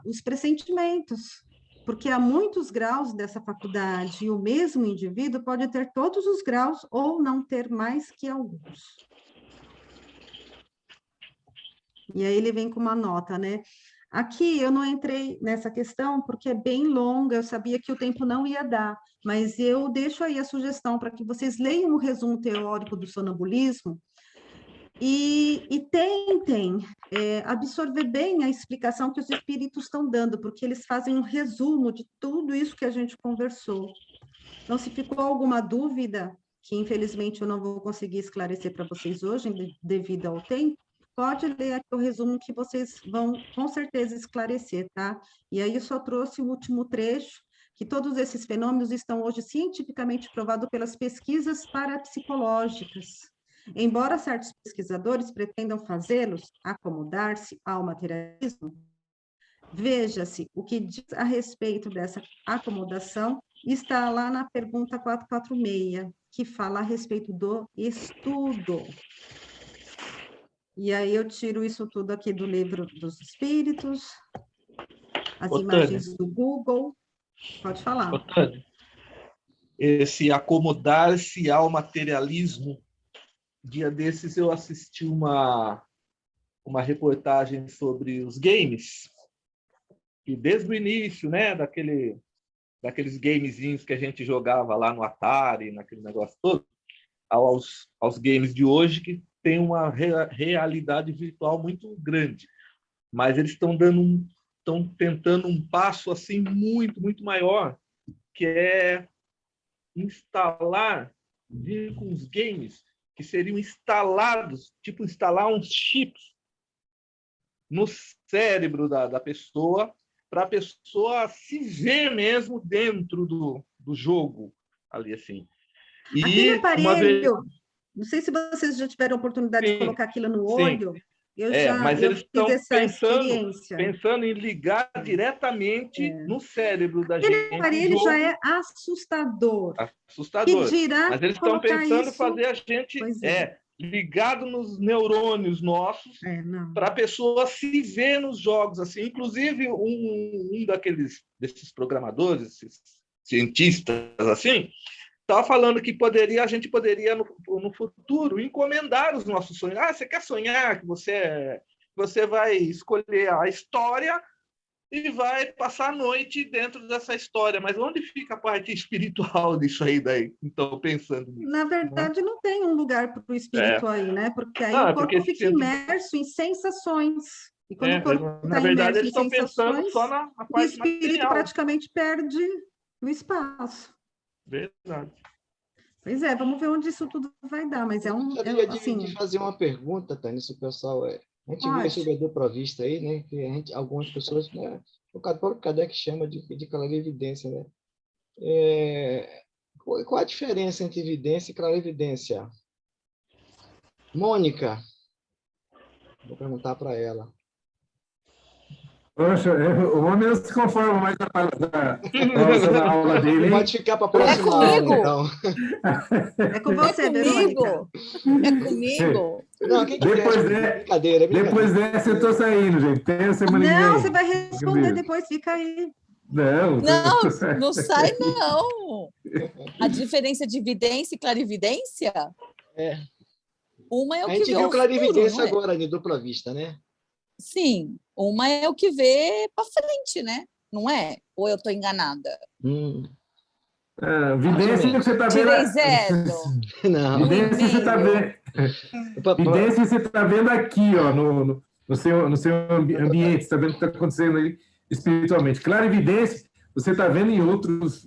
os pressentimentos, porque há muitos graus dessa faculdade, e o mesmo indivíduo pode ter todos os graus ou não ter mais que alguns. E aí ele vem com uma nota, né? Aqui eu não entrei nessa questão porque é bem longa, eu sabia que o tempo não ia dar, mas eu deixo aí a sugestão para que vocês leiam o resumo teórico do sonambulismo e tentem absorver bem a explicação que os espíritos estão dando, porque eles fazem um resumo de tudo isso que a gente conversou. Então, se ficou alguma dúvida, que infelizmente eu não vou conseguir esclarecer para vocês hoje, devido ao tempo, pode ler aqui o resumo que vocês vão, com certeza, esclarecer, tá? E aí eu só trouxe o último trecho, que todos esses fenômenos estão hoje cientificamente provados pelas pesquisas parapsicológicas. Embora certos pesquisadores pretendam fazê-los acomodar-se ao materialismo, veja-se o que diz a respeito dessa acomodação está lá na pergunta 446, que fala a respeito do estudo. E aí eu tiro isso tudo aqui do Livro dos Espíritos, as imagens do Google. Pode falar. Tânia, esse acomodar-se ao materialismo, dia desses eu assisti uma reportagem sobre os games, e desde o início, né, daqueles gamezinhos que a gente jogava lá no Atari, naquele negócio todo, aos games de hoje, que tem uma realidade virtual muito grande. Mas eles estão tentando um passo assim muito, muito maior, que é vir com os games que seriam instalados, tipo instalar uns chips no cérebro da pessoa, para a pessoa se ver mesmo dentro do jogo ali, assim. E aquele aparelho, não sei se vocês já tiveram a oportunidade de colocar aquilo no olho. Mas eles estão experiência. pensando em ligar diretamente no cérebro da gente. Aquele aparelho já é assustador. Assustador. Que dirá mas eles estão pensando em fazer a gente ligado nos neurônios nossos, para a pessoa se ver nos jogos. Assim. Inclusive, um desses programadores, esses cientistas, assim, estava falando que a gente poderia, no futuro, encomendar os nossos sonhos. Você quer sonhar que você vai escolher a história e vai passar a noite dentro dessa história. Mas onde fica a parte espiritual disso aí daí? Então, pensando nisso. Na verdade, não tem um lugar para o espírito aí, né? Porque aí o corpo fica imerso em sensações. E quando o corpo na verdade, eles estão pensando só na parte o espírito material. praticamente perde o espaço. Verdade. Pois é, vamos ver onde isso tudo vai dar, mas Eu gostaria de fazer uma pergunta, Tânia, se o pessoal... A gente viu sobre a dupla vista aí, né? Que algumas pessoas, né? O próprio Kardec chama de clarividência, né? Qual a diferença entre evidência e clarividência? Mônica, vou perguntar para ela. Poxa, o homem não se conforma mais na aula dele. Pode ficar para a próxima aula, então. É com você, Verônica. É comigo. Não, brincadeira. Depois dessa eu estou saindo, gente. Tem a semana que vem. Não, você vai responder depois, fica aí. Não sai, não. A diferença de evidência e clarividência? Uma é o que vê. A gente viu clarividência agora, de dupla vista, né? Sim, uma é o que vê para frente, né? Não é? Ou eu estou enganada? Vidência que você está vendo... Tirei 0. Não. Vidência você está vendo... Vidência você está vendo aqui, ó, no seu ambiente, você está vendo o que está acontecendo aí espiritualmente. Clarividência, você está vendo em outros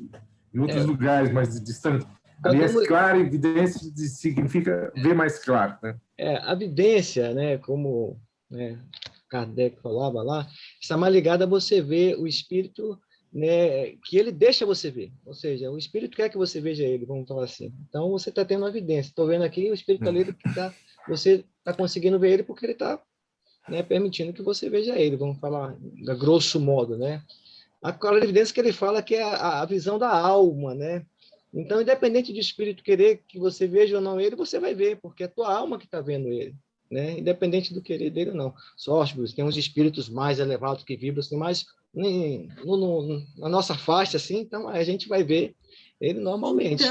lugares mais distantes. Aliás, clarividência significa ver mais claro, né? A vidência, né, como... Kardec falava lá, está mais ligada a você ver o espírito, né, que ele deixa você ver. Ou seja, o espírito quer que você veja ele, vamos falar assim. Então, você está tendo uma evidência. Estou vendo aqui o espírito ali, você está conseguindo ver ele porque ele está, né, permitindo que você veja ele, vamos falar a grosso modo, né? A evidência que ele fala que é a visão da alma, né? Então, independente do espírito querer que você veja ou não ele, você vai ver, porque é a tua alma que está vendo ele. Né? Independente do querer dele ou não. Só, tem uns espíritos mais elevados que vibram, assim, mas na nossa faixa, assim, então a gente vai ver ele normalmente.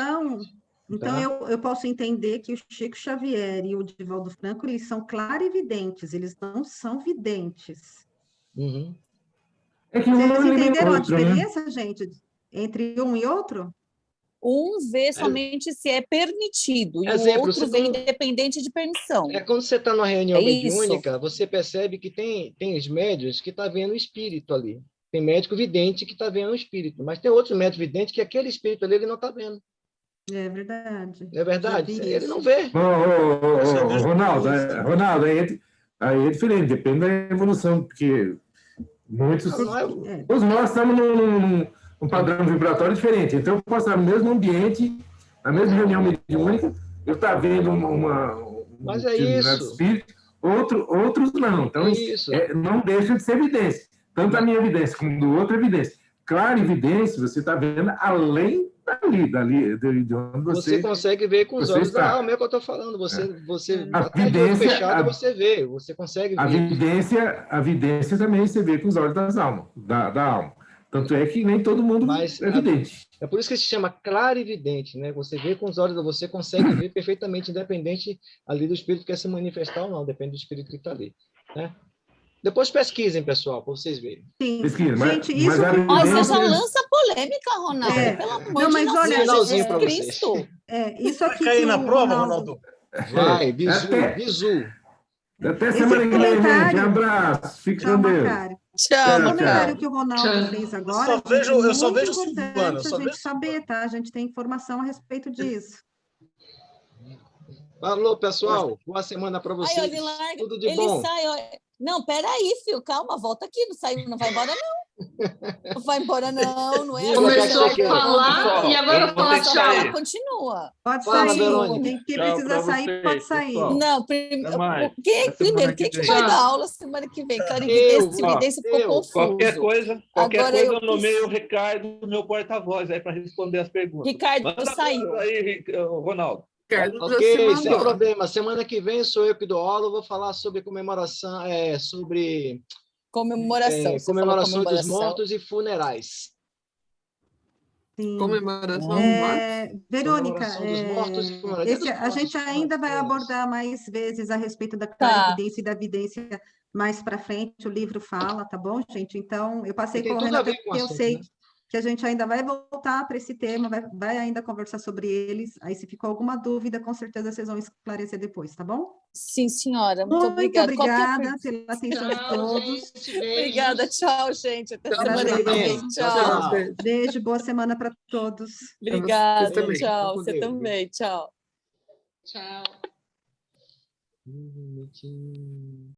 Então eu posso entender que o Chico Xavier e o Divaldo Franco, eles são clarividentes, eles não são videntes. Uhum. Vocês entenderam a diferença, gente, entre um e outro? Um vê somente se é permitido, e o outro vê independente de permissão. Quando você está numa reunião mediúnica, você percebe que tem os médiuns que estão vendo o espírito ali. Tem médico vidente que está vendo o espírito, mas tem outro médico vidente que aquele espírito ali ele não está vendo. É verdade. É verdade? Ele não vê. Ronaldo, aí é diferente, depende da evolução, porque todos nós estamos um padrão vibratório diferente. Então, eu posso estar no mesmo ambiente, na mesma reunião mediúnica, eu estar vendo Mas é isso. Espírito, outros não. Então, não deixa de ser evidência. Tanto a minha evidência como do outro evidência. Clara evidência, você está vendo além dali de onde você consegue ver com os olhos da alma, é o que eu estou falando. Você a evidência fechado, você vê, você consegue ver. A evidência também você vê com os olhos da alma. Tanto é que nem todo mundo é evidente. É por isso que se chama clarividente, né? Você vê com os olhos, você consegue ver perfeitamente, independente ali do espírito que quer se manifestar ou não, depende do espírito que está ali, né? Depois pesquisem, pessoal, para vocês verem. Sim. Pesquisa, gente, isso... Você já lança polêmica, Ronaldo. Pelo amor de Deus, Jesus Cristo. Isso aqui cair na prova, Ronaldo? Vai, bizu. Até semana que vem, gente. Um abraço. Fique com Deus. Tchau, o comentário que o Ronaldo fez agora. Eu só vejo Silvana. A gente saber, tá? A gente tem informação a respeito disso. Falou, pessoal. Boa semana para vocês. Ai, tudo de bom. Não, peraí, filho, calma, volta aqui, não vai embora, não. Não vai embora, não é? Começou a falar e agora fala tchau. Continua. Pode sair. Quem precisa sair, pode sair. Não, primeiro, quem que vai dar aula semana que vem? Clarividência ficou confuso. Qualquer coisa eu nomeio o Ricardo, meu porta-voz, aí para responder as perguntas. Ricardo saiu. Aí, Ronaldo. Ok, sem problema. Semana que vem sou eu que dou aula, vou falar sobre comemoração, comemoração dos mortos e funerais. Sim. Comemoração Verônica, dos mortos e funerais. A gente ainda vai abordar mais vezes a respeito da clarividência e da vidência mais para frente, o livro fala, tá bom, gente? Então, eu passei correndo até porque eu sei que a gente ainda vai voltar para esse tema, vai ainda conversar sobre eles. Aí, se ficou alguma dúvida, com certeza vocês vão esclarecer depois, tá bom? Sim, senhora. Muito obrigada pela atenção de todos. Obrigada, tchau, gente. Até semana que vem. Tchau. Beijo, boa semana para todos. Obrigada, tchau. Você também, tchau. Tchau.